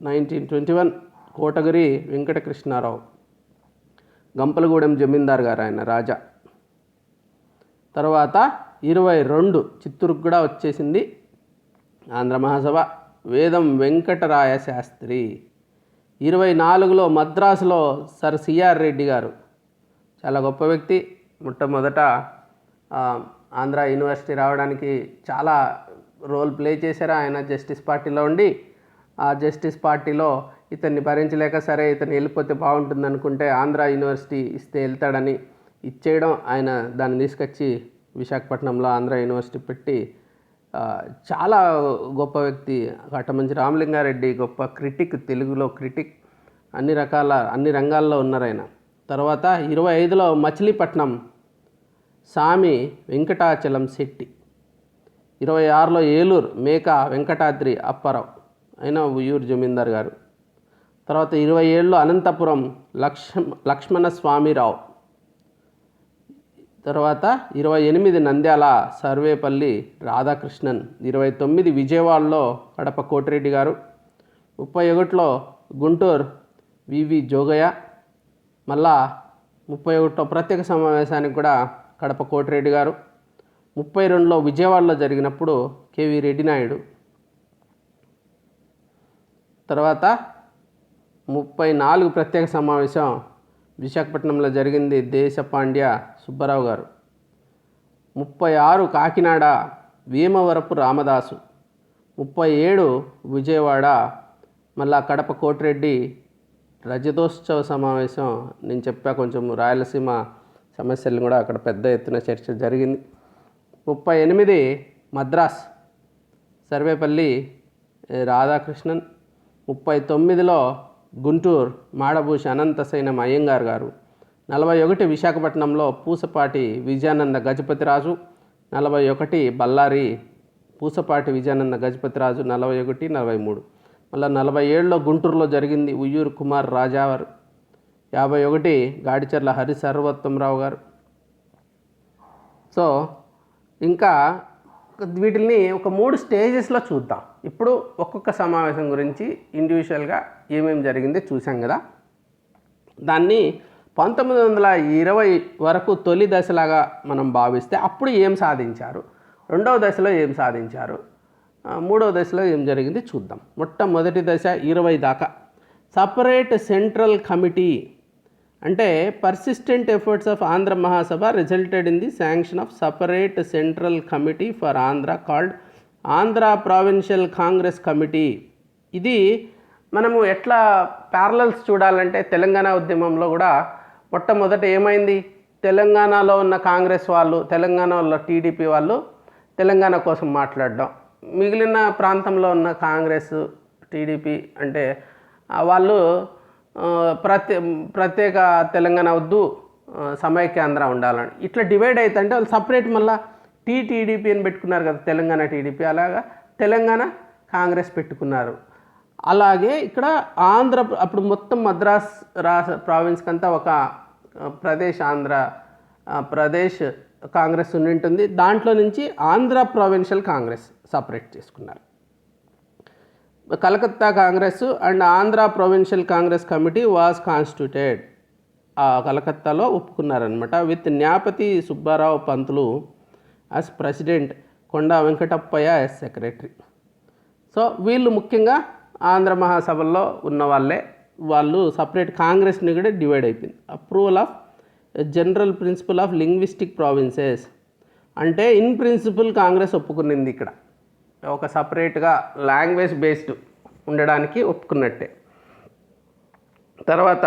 1921 కోటగిరి వెంకటకృష్ణారావు. గంపలగూడెం జమీందార్ గారు, ఆయన రాజా. తర్వాత 22 చిత్తూరుకు కూడా వచ్చేసింది ఆంధ్ర మహాసభ, వేదం వెంకటరాయ శాస్త్రి. 24లో మద్రాసులో సర్ సిఆర్ రెడ్డి గారు, చాలా గొప్ప వ్యక్తి. మొట్టమొదట ఆంధ్ర యూనివర్సిటీ రావడానికి చాలా రోల్ ప్లే చేశారు. ఆయన జస్టిస్ పార్టీలో ఉండి, ఆ జస్టిస్ పార్టీలో ఇతన్ని భరించలేక, సరే ఇతను వెళ్ళిపోతే బాగుంటుంది అనుకుంటే ఆంధ్ర యూనివర్సిటీ ఇస్తే వెళ్తాడని ఇచ్చేయడం, ఆయన దాన్ని తీసుకొచ్చి విశాఖపట్నంలో ఆంధ్ర యూనివర్సిటీ పెట్టి, చాలా గొప్ప వ్యక్తి. కట్టమంచి రామలింగారెడ్డి గొప్ప క్రిటిక్, తెలుగులో క్రిటిక్, అన్ని రంగాల్లో ఉన్నారు ఆయన. తర్వాత 25లో మచిలీపట్నం సామి వెంకటాచలం శెట్టి. 26లో ఏలూరు మేకా వెంకటాద్రి అప్పారావు, ఆయన ఉయ్యూరు జమీందార్ గారు. తర్వాత 27లో అనంతపురం లక్ష్మణ స్వామిరావు. తర్వాత 28 నంద్యాల సర్వేపల్లి రాధాకృష్ణన్. 29 విజయవాడలో కడప కోటిరెడ్డి గారు. 31లో గుంటూరు వివి జోగయ్య. మళ్ళా 31లో ప్రత్యేక సమావేశానికి కూడా కడప కోటిరెడ్డి గారు. 32లో విజయవాడలో జరిగినప్పుడు కేవి రెడ్డి నాయుడు. తర్వాత 34 ప్రత్యేక సమావేశం విశాఖపట్నంలో జరిగింది, దేశపాండ్య సుబ్బారావు గారు. 36 కాకినాడ వేమవరపు రామదాసు. 37 విజయవాడ మళ్ళా కడప కోటిరెడ్డి రజతోత్సవ సమావేశం. నేను చెప్పా కొంచెం రాయలసీమ సమస్యలను కూడా అక్కడ పెద్ద ఎత్తున చర్చ జరిగింది. 38 మద్రాస్ సర్వేపల్లి రాధాకృష్ణన్. 39లో గుంటూరు మాడభూషి అనంతసైనం అయ్యంగార్ గారు. 41 విశాఖపట్నంలో పూసపాటి విజయానంద గజపతిరాజు. 41 బళ్ళారి పూసపాటి విజయానంద గజపతిరాజు. 41, 43 మళ్ళీ 47లో గుంటూరులో జరిగింది ఉయ్యూరు కుమార్ రాజావారు. 51 గాడిచర్ల హరి సర్వోత్తమరావు గారు. సో ఇంకా వీటిని ఒక 3 స్టేజెస్లో చూద్దాం. ఇప్పుడు ఒక్కొక్క సమావేశం గురించి ఇండివిజువల్గా ఏమేమి జరిగిందో చూసాం కదా. దాన్ని 1920 వరకు తొలి దశలాగా మనం భావిస్తే అప్పుడు ఏం సాధించారు, రెండవ దశలో ఏం సాధించారు, మూడవ దశలో ఏం జరిగింది చూద్దాం. మొట్టమొదటి దశ 20 దాకా సపరేట్ సెంట్రల్ కమిటీ అంటే persistent efforts of Andhra Mahasabha resulted in the sanction of separate central committee for Andhra called Andhra provincial Congress committee. ఇది మనము ఎట్లా ప్యారలల్స్ చూడాలంటే తెలంగాణ ఉద్యమంలో కూడా మొట్టమొదట ఏమైంది, తెలంగాణలో ఉన్న కాంగ్రెస్ వాళ్ళు, తెలంగాణలో టీడీపీ వాళ్ళు తెలంగాణ కోసం మాట్లాడడం, మిగిలిన ప్రాంతంలో ఉన్న కాంగ్రెస్ టీడీపీ అంటే వాళ్ళు ప్రత్యేక తెలంగాణ వద్దు, సమైక్యాంధ్ర ఉండాలని ఇట్లా డివైడ్ అవుతుంటే వాళ్ళు సపరేట్ మళ్ళీ టీడీపీ అని పెట్టుకున్నారు కదా, తెలంగాణ టీడీపీ. అలాగా తెలంగాణ కాంగ్రెస్ పెట్టుకున్నారు. అలాగే ఇక్కడ ఆంధ్ర అప్పుడు మొత్తం మద్రాస్ ప్రావిన్స్కి అంతా ఒక ఆంధ్ర ప్రదేశ్ కాంగ్రెస్ ఉంటుంది. దాంట్లో నుంచి ఆంధ్ర ప్రావిన్షియల్ కాంగ్రెస్ సపరేట్ చేసుకున్నారు. Calcutta Congress and Andhra provincial Congress committee was constituted. కలకత్తాలో ఒప్పుకున్నారనమాట. With Nyapathi Subba Rao Pantulu as president, Konda Venkatappayya as secretary. So వీళ్ళు ముఖ్యంగా ఆంధ్ర మహాసభల్లో ఉన్న వాళ్ళే. వాళ్ళు సపరేట్ కాంగ్రెస్ని కూడా డివైడ్ అయిపోయింది. Approval of general principle of linguistic provinces అంటే ఇన్ ప్రిన్సిపల్ కాంగ్రెస్ ఒప్పుకునింది. ఇక్కడ ఒక సపరేట్గా లాంగ్వేజ్ బేస్డ్ ఉండడానికి ఒప్పుకున్నట్టే. తర్వాత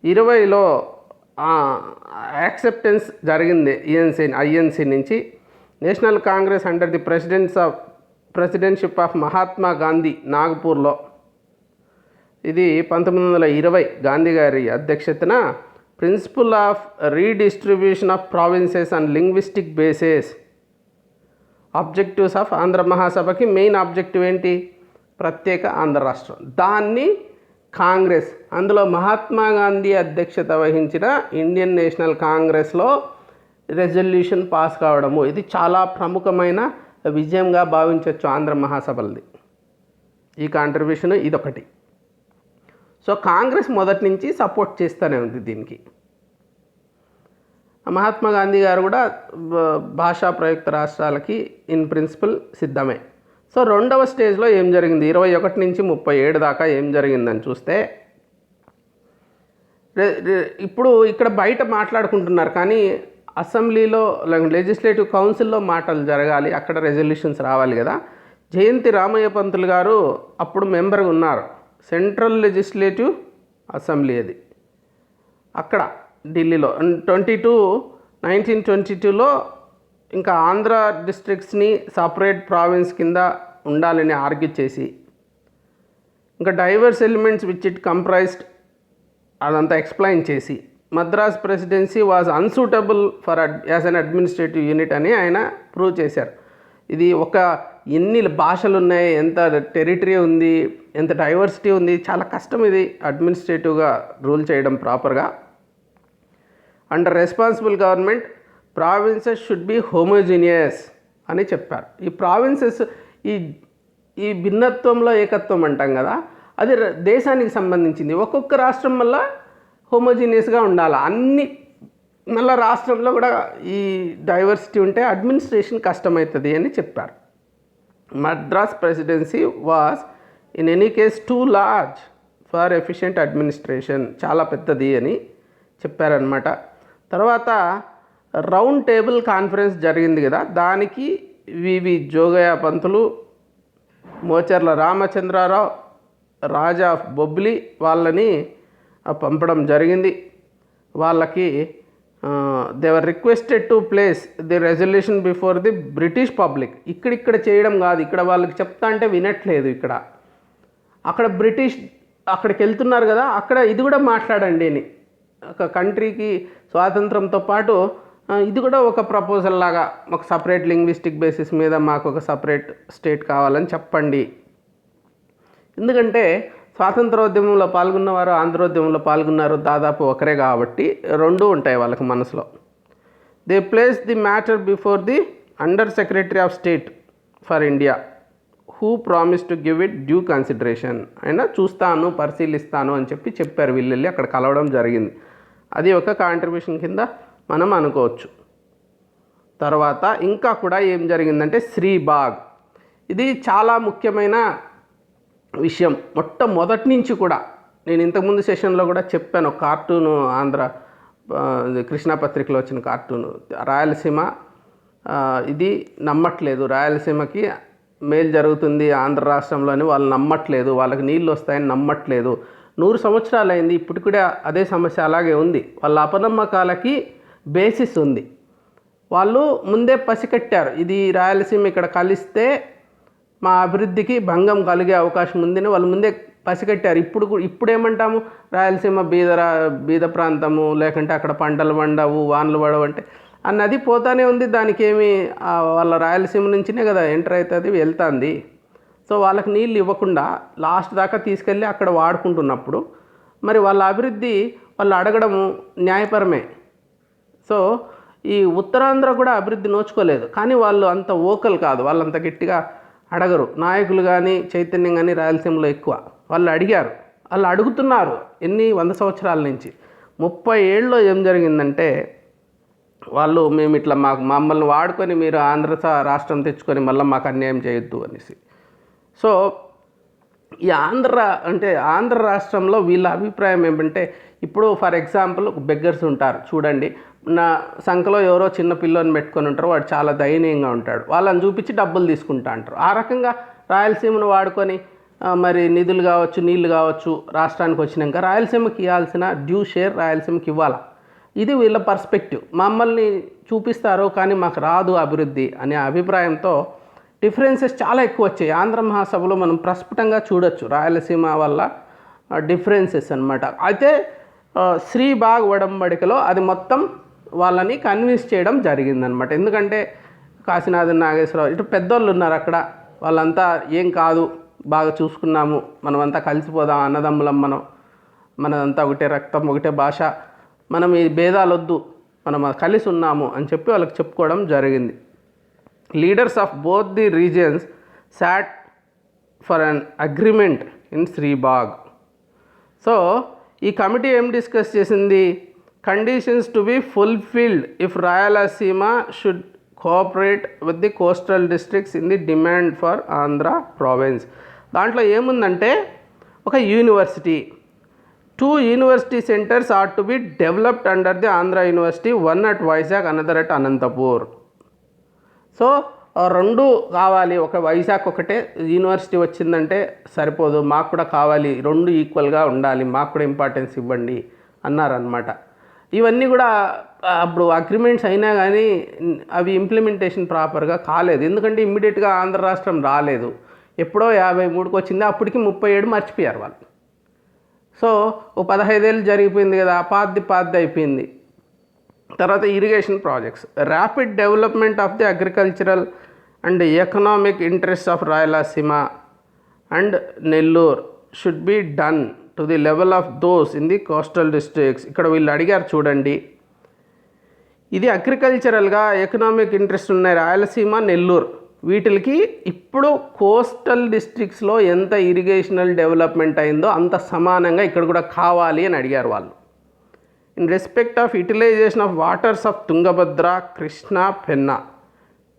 20లో యాక్సెప్టెన్స్ జరిగింది ఐఎన్సీ నుంచి. National Congress under the presidentship of Mahatma Gandhi నాగపూర్లో. ఇది 1920 గాంధీ గారి అధ్యక్షతన principle of redistribution of provinces and linguistic bases. Objectives of Andhra మహాసభకి మెయిన్ ఆబ్జెక్టివ్ ఏంటి, ప్రత్యేక ఆంధ్ర రాష్ట్రం. దాన్ని కాంగ్రెస్, అందులో మహాత్మా గాంధీ అధ్యక్షత వహించిన ఇండియన్ నేషనల్ కాంగ్రెస్లో రెజల్యూషన్ పాస్ కావడము, ఇది చాలా ప్రముఖమైన విజయంగా భావించవచ్చు ఆంధ్ర మహాసభలది. ఈ కాంట్రిబ్యూషన్ ఇదొకటి. సో కాంగ్రెస్ మొదటి నుంచి సపోర్ట్ చేస్తూనే ఉంది దీనికి. మహాత్మా గాంధీ గారు కూడా భాషా ప్రయుక్త రాష్ట్రాలకి ఇన్ ప్రిన్సిపల్ సిద్ధమే. సో రెండవ స్టేజ్లో ఏం జరిగింది, 21 నుంచి 37 దాకా ఏం జరిగిందని చూస్తే, ఇప్పుడు ఇక్కడ బయట మాట్లాడుకుంటున్నారు కానీ అసెంబ్లీలో లెజిస్లేటివ్ కౌన్సిల్లో మాటలు జరగాలి, అక్కడ రెజల్యూషన్స్ రావాలి కదా. జయంతి రామయ్య పంతులు గారు అప్పుడు మెంబర్గా ఉన్నారు సెంట్రల్ లెజిస్లేటివ్ అసెంబ్లీ, అది అక్కడ ఢిల్లీలో. 1922లో ఇంకా ఆంధ్ర డిస్ట్రిక్ట్స్ని సపరేట్ ప్రావిన్స్ కింద ఉండాలని ఆర్గ్యూ చేసి, ఇంకా divorce elements which it comprised అదంతా ఎక్స్ప్లెయిన్ చేసి, Madras presidency was unsuitable for as an administrative unit అని ఆయన ప్రూవ్ చేశారు. ఇది ఎన్ని భాషలు ఉన్నాయి, ఎంత టెరిటరీ ఉంది, ఎంత డైవర్సిటీ ఉంది, చాలా కష్టం ఇది అడ్మినిస్ట్రేటివ్గా రూల్ చేయడం ప్రాపర్గా. Under responsible government provinces should be homogeneous అని చెప్పారు. ఈ ప్రావిన్సెస్ ఈ భిన్నత్వంలో ఏకత్వం అంటాం కదా, అది దేశానికి సంబంధించింది. ఒక్కొక్క రాష్ట్రం వల్ల హోమోజీనియస్గా ఉండాలి. అన్ని మళ్ళీ రాష్ట్రంలో కూడా ఈ డైవర్సిటీ ఉంటే అడ్మినిస్ట్రేషన్ కష్టమవుతుంది అని చెప్పారు. Madras presidency was in any case two large for efficient administration, చాలా పెద్దది అని చెప్పారనమాట. తర్వాత రౌండ్ టేబుల్ కాన్ఫరెన్స్ జరిగింది కదా, దానికి వివి జోగయ్య పంతులు, మోచర్ల రామచంద్రారావు, రాజా బొబ్బిలి వాళ్ళని పంపడం జరిగింది. వాళ్ళకి they were requested to place the resolution before the British public. ఇక్కడ చేయడం కాదు, ఇక్కడ వాళ్ళకి చెప్తా అంటే వినట్లేదు. అక్కడ అక్కడికి వెళ్తున్నారు కదా, అక్కడ ఇది కూడా మాట్లాడండి అని. ఒక కంట్రీకి స్వాతంత్రంతో పాటు ఇది కూడా ఒక ప్రపోజల్ లాగా, ఒక సపరేట్ లింగ్విస్టిక్ బేసిస్ మీద మాకు ఒక సపరేట్ స్టేట్ కావాలని చెప్పండి. ఎందుకంటే స్వాతంత్రోద్యమంలో పాల్గొన్నవారు ఆంధ్రోద్యమంలో పాల్గొన్నారు దాదాపు ఒకరే కాబట్టి రెండూ ఉంటాయి వాళ్ళకి మనసులో. They place the matter before the under secretary of state for India who promise to give it due consideration. అయినా చూస్తాను, పరిశీలిస్తాను అని చెప్పారు. వీళ్ళు వెళ్ళి అక్కడ కలవడం జరిగింది. అది ఒక కాంట్రిబ్యూషన్ కింద మనం అనుకోవచ్చు. తర్వాత ఇంకా కూడా ఏం జరిగిందంటే శ్రీబాగ్, ఇది చాలా ముఖ్యమైన విషయం. మొట్టమొదటి నుంచి కూడా నేను ఇంతకుముందు సెషన్లో కూడా చెప్పాను. ఒక కార్టూను ఆంధ్ర కృష్ణా పత్రికలో వచ్చిన కార్టూను, రాయలసీమ ఇది నమ్మట్లేదు, రాయలసీమకి మేలు జరుగుతుంది ఆంధ్ర రాష్ట్రంలో అని వాళ్ళు నమ్మట్లేదు, వాళ్ళకి నీళ్ళు వస్తాయని నమ్మట్లేదు. 100 సంవత్సరాలు అయింది, ఇప్పుడు కూడా అదే సమస్య అలాగే ఉంది. వాళ్ళ అపనమ్మకాలకి బేసిస్ ఉంది. వాళ్ళు ముందే పసికట్టారు, ఇది రాయలసీమ ఇక్కడ కలిస్తే మా అభివృద్ధికి భంగం కలిగే అవకాశం ఉందని వాళ్ళు ముందే పసికట్టారు. ఇప్పుడు ఏమంటాము, రాయలసీమ బీద ప్రాంతము, లేకుంటే అక్కడ పంటలు పండవు, వానలు పడవు అంటే అన్నది పోతానే ఉంది. దానికి ఏమి వాళ్ళ రాయలసీమ నుంచినే కదా ఎంటర్ అవుతుంది, వెళ్తుంది. సో వాళ్ళకి నీళ్ళు ఇవ్వకుండా లాస్ట్ దాకా తీసుకెళ్ళి అక్కడ వాడుకుంటున్నప్పుడు మరి వాళ్ళ అభివృద్ధి వాళ్ళు అడగడము న్యాయపరమే. సో ఈ ఉత్తరాంధ్ర కూడా అభివృద్ధి నోచుకోలేదు, కానీ వాళ్ళు అంత ఓకల్ కాదు, వాళ్ళు అంత గట్టిగా అడగరు. నాయకులు కానీ చైతన్యం కానీ రాయలసీమలో ఎక్కువ. వాళ్ళు అడిగారు, వాళ్ళు అడుగుతున్నారు ఎన్ని 100 సంవత్సరాల నుంచి. 30 ఏళ్ళలో ఏం జరిగిందంటే వాళ్ళు మేము ఇట్లా మమ్మల్ని వాడుకొని మీరు ఆంధ్ర రాష్ట్రం తెచ్చుకొని మళ్ళీ మాకు అన్యాయం చేయొద్దు అనేసి. సో ఈ ఆంధ్ర రాష్ట్రంలో వీళ్ళ అభిప్రాయం ఏమంటే, ఇప్పుడు ఫర్ ఎగ్జాంపుల్ బెగ్గర్స్ ఉంటారు చూడండి, నా సంఖలో ఎవరో చిన్న పిల్లని పెట్టుకొని ఉంటారు, వాడు చాలా దయనీయంగా ఉంటాడు, వాళ్ళని చూపించి డబ్బులు తీసుకుంటా అంటారు. ఆ రకంగా రాయలసీమను వాడుకొని మరి నిధులు కావచ్చు, నీళ్లు కావచ్చు రాష్ట్రానికి వచ్చినాక రాయలసీమకి ఇవ్వాల్సిన డ్యూ షేర్ రాయలసీమకి ఇవ్వాలా. ఇది వీళ్ళ పర్స్పెక్టివ్. మమ్మల్ని చూపిస్తారు కానీ మాకు రాదు అభివృద్ధి అనే అభిప్రాయంతో డిఫరెన్సెస్ చాలా ఎక్కువ వచ్చాయి. ఆంధ్ర మహాసభలో మనం ప్రస్ఫుటంగా చూడొచ్చు రాయలసీమ వల్ల డిఫరెన్సెస్ అనమాట. అయితే శ్రీబాగ్ ఒడంబడికలో అది మొత్తం వాళ్ళని కన్విన్స్ చేయడం జరిగిందనమాట. ఎందుకంటే కాశీనాథన్ నాగేశ్వరరావు ఇటు పెద్దోళ్ళు ఉన్నారు అక్కడ, వాళ్ళంతా ఏం కాదు, బాగా చూసుకున్నాము, మనమంతా కలిసిపోదాం, అన్నదమ్ములం, మనదంతా ఒకటే రక్తం, ఒకటే భాష, మనం ఈ భేదాలు వద్దు, మనం కలిసి ఉన్నాము అని చెప్పి వాళ్ళకి చెప్పుకోవడం జరిగింది. Leaders of both the regions sat for an agreement in Sribagh. So ఈ కమిటీ ఏం డిస్కస్ చేసింది, conditions to be fulfilled if Rayalaseema should cooperate with the coastal districts in the demand for Andhra province. దాంట్లో ఏముందంటే ఒక university, 2 university centers are to be developed under the Andhra University, one at Vizag, another at Anantapur. So 2 కావాలి, ఒక వైజాగ్ ఒకటే university వచ్చిందంటే సరిపోదు, మాకు కూడా కావాలి, 2 ఈక్వల్గా ఉండాలి, మాకు కూడా ఇంపార్టెన్స్ ఇవ్వండి అన్నారనమాట. ఇవన్నీ కూడా అప్పుడు అగ్రిమెంట్స్ అయినా కానీ అవి ఇంప్లిమెంటేషన్ ప్రాపర్గా కాలేదు. ఎందుకంటే ఇమ్మీడియట్గా ఆంధ్ర రాష్ట్రం రాలేదు, ఎప్పుడో 53కి వచ్చింది, అప్పటికి 37 మర్చిపోయారు వాళ్ళు. సో ఓ 15 ఏళ్ళు జరిగిపోయింది కదా, పాద్ది అయిపోయింది. తర్వాత irrigation projects, rapid development of the agricultural and economic interest of Rayalaseema and Nellore should be done to the level of those in the coastal districts. ఇక్కడ వీళ్ళు అడిగారు చూడండి, ఇది అగ్రికల్చరల్గా ఎకనామిక్ ఇంట్రెస్ట్ ఉన్నాయి రాయలసీమ, నెల్లూరు, వీటికి ఇప్పుడు కోస్టల్ డిస్ట్రిక్ట్స్లో ఎంత ఇరిగేషనల్ డెవలప్మెంట్ అయిందో అంత సమానంగా ఇక్కడ కూడా కావాలి అని అడిగారు వాళ్ళు. In respect of utilisation of waters of Tungabhadra, Krishna, Penna,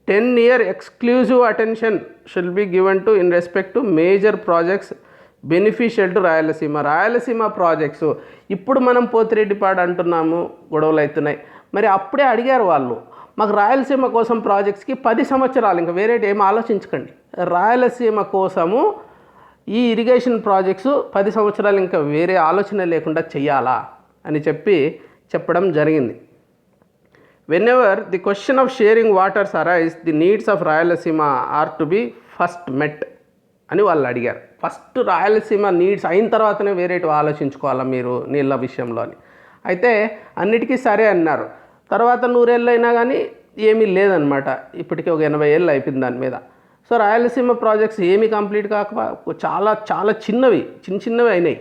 10-year exclusive attention shall be given to in respect to major projects beneficial to Rayalaseema projects. ఇప్పుడు మనం పోతిరెడ్డిపాడు అంటున్నాము, గొడవలు అవుతున్నాయి, మరి అప్పుడే అడిగారు వాళ్ళు, మాకు రాయలసీమ కోసం ప్రాజెక్ట్స్కి 10 సంవత్సరాలు, ఇంకా వేరే ఏం ఆలోచించకండి, రాయలసీమ కోసము ఈ ఇరిగేషన్ ప్రాజెక్ట్స్ 10 సంవత్సరాలు ఇంకా వేరే ఆలోచన లేకుండా చెయ్యాలా అని చెప్పడం జరిగింది. Whenever the question of sharing waters arise, the needs of Rayalaseema are to be first met అని వాళ్ళు అడిగారు. ఫస్ట్ రాయలసీమ నీడ్స్ అయిన తర్వాతనే వేరేటి ఆలోచించుకోవాలా మీరు నీళ్ళ విషయంలో అని. అయితే అన్నిటికీ సరే అన్నారు. తర్వాత 100 ఏళ్ళు అయినా కానీ ఏమీ లేదనమాట, ఇప్పటికీ ఒక 80 ఏళ్ళు అయిపోయింది దాని మీద. సో రాయలసీమ ప్రాజెక్ట్స్ ఏమి కంప్లీట్ కాక చాలా చాలా చిన్నవి అయినాయి.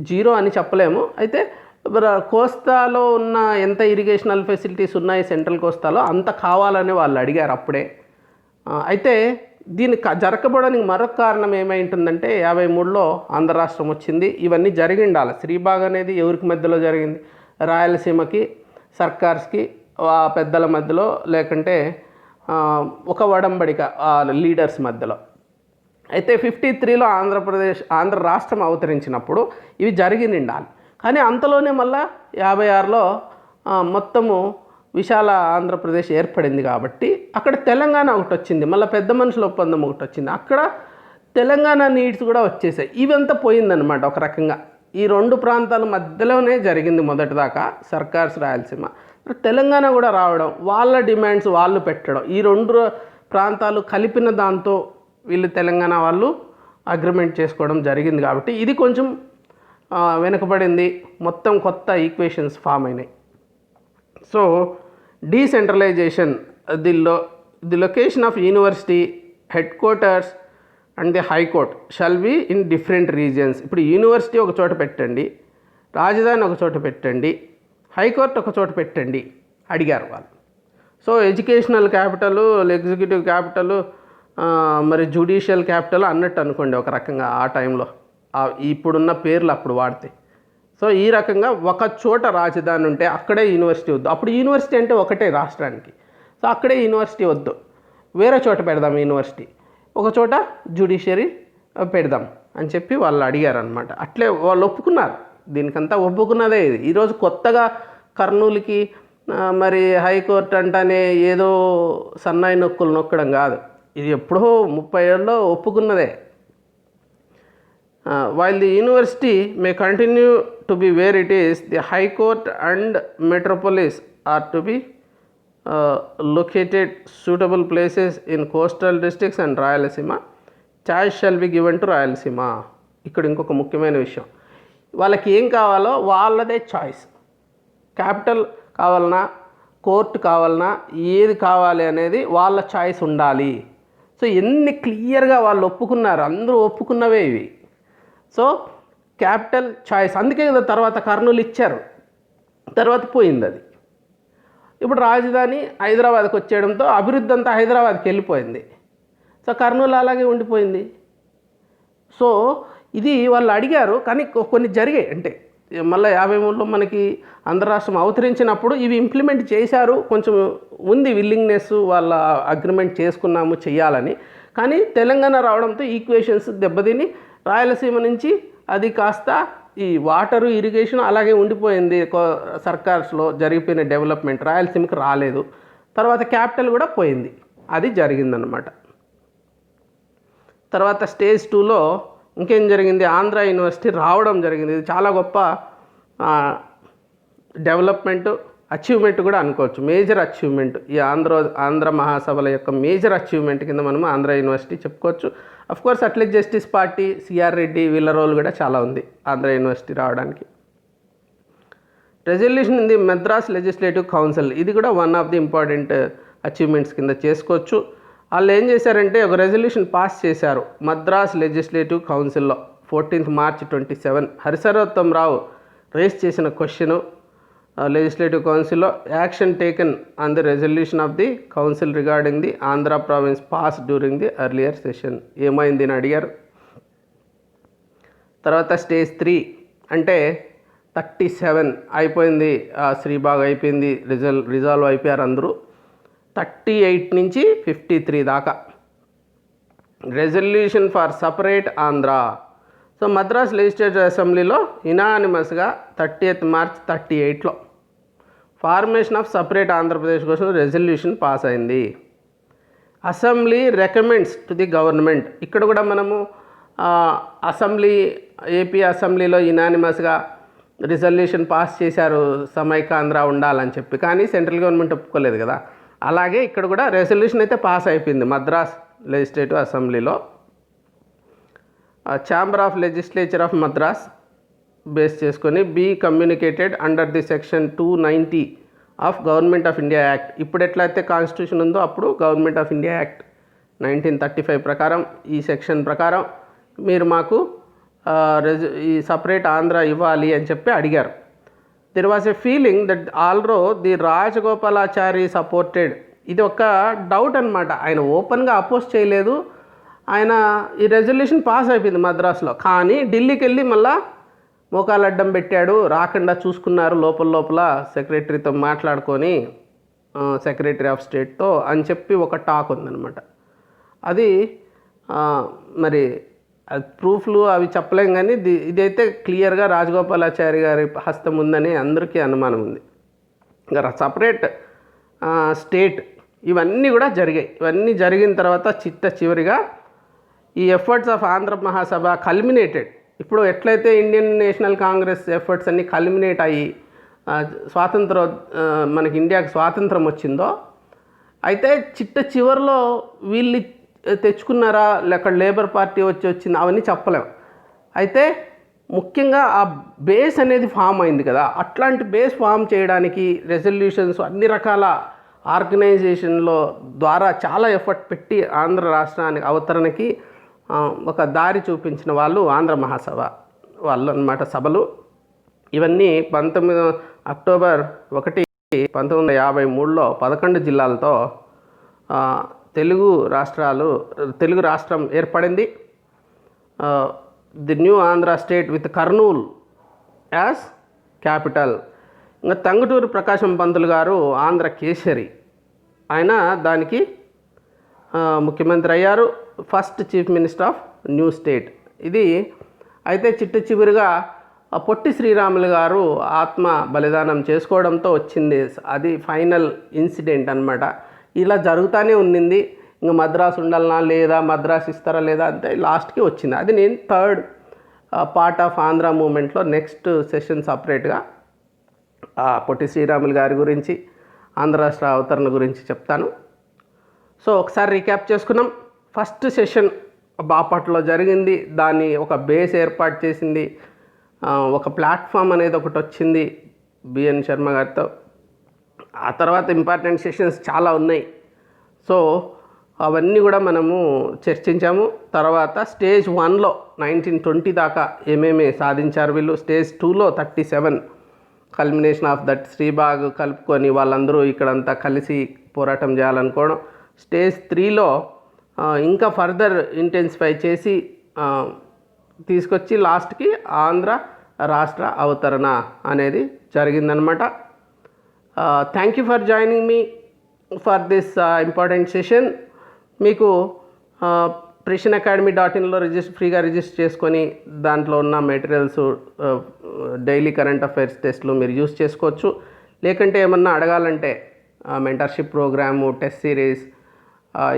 జీరో అని చెప్పలేము. అయితే కోస్తాలో ఉన్న ఎంత ఇరిగేషనల్ ఫెసిలిటీస్ ఉన్నాయి సెంట్రల్ కోస్తాలో అంత కావాలని వాళ్ళు అడిగారు అప్పుడే. అయితే దీనికి జరగకపోవడానికి మరొక కారణం ఏమై ఉంటుందంటే 53లో ఆంధ్ర రాష్ట్రం వచ్చింది. ఇవన్నీ జరిగి ఉండాలి. శ్రీబాగ్ అనేది ఎవరికి మధ్యలో జరిగింది? రాయలసీమకి సర్కార్స్కి పెద్దల మధ్యలో, లేకుంటే ఒక వడంబడిక లీడర్స్ మధ్యలో. అయితే 53లో ఆంధ్ర రాష్ట్రం అవతరించినప్పుడు ఇవి జరిగి ఉండాలి. కానీ అంతలోనే మళ్ళీ 56లో మొత్తము విశాల ఆంధ్రప్రదేశ్ ఏర్పడింది కాబట్టి అక్కడ తెలంగాణ ఒకటి వచ్చింది, మళ్ళీ పెద్ద మనుషుల ఒప్పందం ఒకటి వచ్చింది, అక్కడ తెలంగాణ నీడ్స్ కూడా వచ్చేసాయి. ఇవంతా పోయిందనమాట ఒక రకంగా. ఈ రెండు ప్రాంతాల మధ్యలోనే జరిగింది మొదటిదాకా సర్కార్స్ రాయలసీమ. తెలంగాణ కూడా రావడం, వాళ్ళ డిమాండ్స్ వాళ్ళు పెట్టడం, ఈ రెండు ప్రాంతాలు కలిపిన దాంతో వీళ్ళు తెలంగాణ వాళ్ళు అగ్రిమెంట్ చేసుకోవడం జరిగింది. కాబట్టి ఇది కొంచెం వెనుకబడింది. మొత్తం కొత్త ఈక్వేషన్స్ ఫామ్ అయినాయి. So decentralisation, the location of university head quarters and the high court shall be in different regions. ఇప్పుడు యూనివర్సిటీ ఒక చోట పెట్టండి, రాజధాని ఒక చోట పెట్టండి, హైకోర్టు ఒక చోట పెట్టండి అడిగారు వాళ్ళు. So educational capital, executive capital, మరి జ్యుడిషియల్ క్యాపిటల్ అన్నట్టు అనుకోండి ఒక రకంగా ఆ టైంలో, ఇప్పుడున్న పేర్లు అప్పుడు వాడితే. సో ఈ రకంగా ఒక చోట రాజధాని ఉంటే అక్కడే యూనివర్సిటీ వద్దు. అప్పుడు యూనివర్సిటీ అంటే ఒకటే రాష్ట్రానికి. సో అక్కడే యూనివర్సిటీ వద్దు, వేరే చోట పెడదాం యూనివర్సిటీ, ఒక చోట జ్యుడిషియరీ పెడదాం అని చెప్పి వాళ్ళు అడిగారనమాట. అట్లే వాళ్ళు ఒప్పుకున్నారు. దీనికంతా ఒప్పుకున్నదే ఇది. ఈరోజు కొత్తగా కర్నూలుకి మరి హైకోర్టు అంటానే ఏదో సన్నాయి నొక్కులు నొక్కడం కాదు, ఇది ఎప్పుడో 30 ఏళ్ళలో ఒప్పుకున్నదే. While the university may continue to be where it is, the High Court and metropolis are to be located suitable places in coastal districts and Rayalaseema. Choice shall be given to Rayalaseema. ఇక్కడ ఇంకొక ముఖ్యమైన విషయం, వాళ్ళకి ఏం కావాలో వాళ్ళదే choice. Capital కావాలన్నా, court కావాలన్నా, ఏది కావాలి అనేది వాళ్ళ చాయిస్ ఉండాలి. సో ఎన్ని క్లియర్గా వాళ్ళు ఒప్పుకున్నారు, అందరూ ఒప్పుకున్నవే ఇవి. సో క్యాపిటల్ చాయిస్, అందుకే కదా తర్వాత కర్నూలు ఇచ్చారు, తర్వాత పోయింది అది. ఇప్పుడు రాజధాని హైదరాబాద్కి వచ్చేయడంతో అభివృద్ధి అంతా హైదరాబాద్కి వెళ్ళిపోయింది. సో కర్నూలు అలాగే ఉండిపోయింది. సో ఇది వాళ్ళు అడిగారు, కానీ కొన్ని జరిగాయి. అంటే మళ్ళీ 53లో మనకి ఆంధ్ర రాష్ట్రం అవతరించినప్పుడు ఇవి ఇంప్లిమెంట్ చేశారు. కొంచెం ఉంది విల్లింగ్నెస్, వాళ్ళ అగ్రిమెంట్ చేసుకున్నాము చెయ్యాలని. కానీ తెలంగాణ రావడంతో ఈక్వేషన్స్ దెబ్బతిని రాయలసీమ నుంచి అది కాస్త ఈ వాటరు, ఇరిగేషన్ అలాగే ఉండిపోయింది. సర్కార్స్లో జరిగిపోయిన డెవలప్మెంట్ రాయలసీమకి రాలేదు. తర్వాత క్యాపిటల్ కూడా పోయింది. అది జరిగిందనమాట. తర్వాత స్టేజ్ 2లో ఇంకేం జరిగింది, ఆంధ్ర యూనివర్సిటీ రావడం జరిగింది. ఇది చాలా గొప్ప డెవలప్మెంట్, అచీవ్మెంట్ కూడా అనుకోవచ్చు, మేజర్ అచీవ్మెంట్. ఈ ఆంధ్ర మహాసభల యొక్క మేజర్ అచీవ్మెంట్ కింద మనం ఆంధ్ర యూనివర్సిటీ చెప్పుకోవచ్చు. అఫ్కోర్స్ అట్లే జస్టిస్ పార్టీ, సిఆర్ రెడ్డి వీళ్ళ రోల్ కూడా చాలా ఉంది ఆంధ్ర యూనివర్సిటీ రావడానికి. Resolution in the Madras legislative council, ఇది కూడా one of the important achievements కింద చేసుకోవచ్చు. వాళ్ళు ఏం చేశారంటే ఒక రెజల్యూషన్ పాస్ చేశారు మద్రాస్ లెజిస్లేటివ్ కౌన్సిల్లో 14th March 27. హరిసర్వోత్తమ్ రావు రేస్ చేసిన క్వశ్చను లెజిస్లేటివ్ కౌన్సిల్లో, action taken on the resolution of the council regarding the Andhra province pass during the earlier session. ఏమైంది అని అడిగారు. తర్వాత స్టేజ్ 3 అంటే 37 అయిపోయింది, శ్రీబాగ్ అయిపోయింది, రిజాల్వ్ అయిపోయారు అందరూ. 38 నుంచి 53 దాకా resolution for separate Andhra. So Madras legislative అసెంబ్లీలో యునానిమస్గా 30th March 38లో ఫార్మేషన్ ఆఫ్ సపరేట్ ఆంధ్రప్రదేశ్ కోసం రెజల్యూషన్ పాస్ అయింది. Assembly recommends to the government, ఇక్కడ కూడా మనము అసెంబ్లీ, ఏపీ అసెంబ్లీలో యునానిమస్గా రిజల్యూషన్ పాస్ చేశారు సమైకాంధ్ర ఉండాలని చెప్పి, కానీ సెంట్రల్ గవర్నమెంట్ ఒప్పుకోలేదు కదా. అలాగే ఇక్కడ కూడా రెజల్యూషన్ అయితే పాస్ అయిపోయింది మద్రాస్ లెజిస్లేటివ్ అసెంబ్లీలో. Chamber of legislature of Madras base చేసుకొని be communicated under the section 290 of government of India act. ఇప్పుడు ఎట్లయితే కాన్స్టిట్యూషన్ ఉందో అప్పుడు గవర్నమెంట్ ఆఫ్ ఇండియా యాక్ట్ 1935 ప్రకారం ఈ సెక్షన్ ప్రకారం మీరు మాకు ఈ సపరేట్ ఆంధ్ర ఇవ్వాలి అని చెప్పి అడిగారు. There was a feeling that also the Rajagopalachari supported. ఇది ఒక డౌట్ అనమాట. ఆయన ఓపెన్గా అపోజ్ చేయలేదు. ఆయన ఈ రెజల్యూషన్ పాస్ అయిపోయింది మద్రాసులో. కానీ ఢిల్లీకి వెళ్ళి మళ్ళా మోకాలు అడ్డం పెట్టాడు, రాకుండా చూసుకున్నారు లోపల సెక్రటరీతో మాట్లాడుకొని, సెక్రటరీ ఆఫ్ స్టేట్తో అని చెప్పి ఒక టాక్ ఉందన్నమాట. అది మరి అది ప్రూఫ్లు అవి చెప్పలేం, కానీ ఇదైతే క్లియర్గా రాజగోపాలాచారి గారి హస్తం ఉందని అందరికీ అనుమానం ఉంది. ఇంకా సపరేట్ స్టేట్ ఇవన్నీ కూడా జరిగాయి. ఇవన్నీ జరిగిన తర్వాత చివరిగా ఈ efforts of Andhra Mahasabha culminated. ఇప్పుడు ఎట్లయితే ఇండియన్ నేషనల్ కాంగ్రెస్ ఎఫర్ట్స్ అన్నీ కల్మినేట్ అయ్యి మనకి ఇండియాకి స్వాతంత్రం వచ్చిందో, అయితే చివరిలో వీళ్ళు తెచ్చుకున్నారా లేక లేబర్ పార్టీ వచ్చింది అవన్నీ చెప్పలేం. అయితే ముఖ్యంగా ఆ బేస్ అనేది ఫామ్ అయింది కదా, అట్లాంటి బేస్ ఫామ్ చేయడానికి రెజల్యూషన్స్ అన్ని రకాల ఆర్గనైజేషన్లో ద్వారా చాలా ఎఫర్ట్ పెట్టి ఆంధ్ర రాష్ట్రానికి అవతరణకి ఒక దారి చూపించిన వాళ్ళు ఆంధ్ర మహాసభ వాళ్ళు అన్నమాట. సభలు ఇవన్నీ 19 అక్టోబర్ 1, 1953లో 11 జిల్లాలతో తెలుగు రాష్ట్రం ఏర్పడింది. The new Andhra state with Kurnool as capital. ఇంకా తంగుటూరు ప్రకాశం పంతులు గారు ఆంధ్ర కేసరి, ఆయన దానికి ముఖ్యమంత్రి అయ్యారు, first chief minister of new state ఇది. అయితే చివరిగా పొట్టి శ్రీరాములు గారు ఆత్మ బలిదానం చేసుకోవడంతో వచ్చింది అది ఫైనల్ ఇన్సిడెంట్ అన్నమాట. ఇలా జరుగుతూనే ఉన్నింది. ఇంకా మద్రాసు ఉండాలనా లేదా, మద్రాసు ఇస్తారా లేదా అంటే లాస్ట్కి వచ్చింది. అది నేను థర్డ్ పార్ట్ ఆఫ్ ఆంధ్ర మూమెంట్లో నెక్స్ట్ సెషన్ సపరేట్గా పొట్టి శ్రీరాములు గారి గురించి, ఆంధ్ర రాష్ట్ర అవతరణ గురించి చెప్తాను. సో ఒకసారి రీక్యాప్ చేసుకున్నాం. ఫస్ట్ సెషన్ బాపట్లో జరిగింది, దాన్ని ఒక బేస్ ఏర్పాటు చేసింది, ఒక ప్లాట్ఫామ్ అనేది ఒకటి వచ్చింది బిఎన్ శర్మ గారితో. ఆ తర్వాత ఇంపార్టెంట్ సెషన్స్ చాలా ఉన్నాయి. సో అవన్నీ కూడా మనము చర్చించాము. తర్వాత స్టేజ్ 1లో 1920 దాకా ఏమేమి సాధించారు వీళ్ళు, స్టేజ్ 2లో 37 కల్మినేషన్ ఆఫ్ దట్ శ్రీబాగ్ కలుపుకొని వాళ్ళందరూ ఇక్కడంతా కలిసి పోరాటం చేయాలనుకోవడం, స్టేజ్ 3లో ఇంకా ఫర్దర్ ఇంటెన్సిఫై చేసి తీసుకొచ్చి లాస్ట్కి ఆంధ్ర రాష్ట్ర అవతరణ అనేది జరిగిందనమాట. Thank you for joining me for this important session. మీకు PrissionAcademy.inలో ఫ్రీగా రిజిస్టర్ చేసుకొని దాంట్లో ఉన్న మెటీరియల్స్, డైలీ కరెంట్ అఫైర్స్ టెస్ట్లు మీరు యూస్ చేసుకోవచ్చు. లేకంటే ఏమన్నా అడగాలంటే మెంటర్షిప్ ప్రోగ్రాము, టెస్ట్ సిరీస్,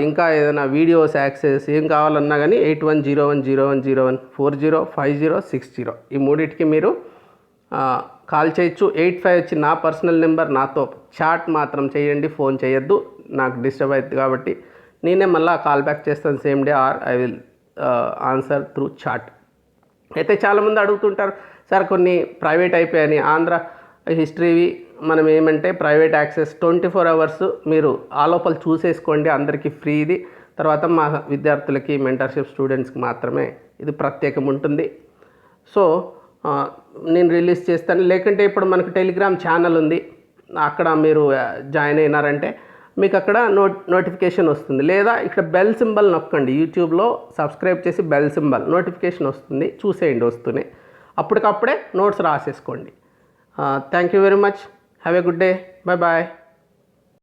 ఇంకా ఏదైనా వీడియోస్ యాక్సెస్ ఏం కావాలన్నా కానీ 81010101405060 ఈ మూడింటికి మీరు కాల్ చేయొచ్చు. 85 వచ్చి నా పర్సనల్ నెంబర్, నాతో చాట్ మాత్రం చేయండి, ఫోన్ చేయొద్దు, నాకు డిస్టర్బ్ అవుతుంది కాబట్టి నేనే మళ్ళీ కాల్ బ్యాక్ చేస్తాను same day, or I will answer through chat. అయితే చాలామంది అడుగుతుంటారు, సార్ కొన్ని ప్రైవేట్ అయిపోయాయని. ఆంధ్ర హిస్టరీవి మనం ఏమంటే ప్రైవేట్ యాక్సెస్ 24 అవర్స్ మీరు ఆ లోపల చూసేసుకోండి, అందరికీ ఫ్రీ ఇది. తర్వాత మా విద్యార్థులకి, మెంటర్షిప్ స్టూడెంట్స్కి మాత్రమే ఇది ప్రత్యేకం ఉంటుంది. సో నేను రిలీజ్ చేస్తాను. లేకంటే ఇప్పుడు మనకు టెలిగ్రామ్ ఛానల్ ఉంది, అక్కడ మీరు జాయిన్ అయినారంటే మీకు అక్కడ నోటిఫికేషన్ వస్తుంది. లేదా ఇక్కడ బెల్ సింబల్ నొక్కండి, యూట్యూబ్లో సబ్స్క్రైబ్ చేసి బెల్ సింబల్ నోటిఫికేషన్ వస్తుంది, చూసేయండి వస్తూనే, అప్పటికప్పుడే నోట్స్ రాసేసుకోండి. Thank you very much. Have a good day. Bye bye.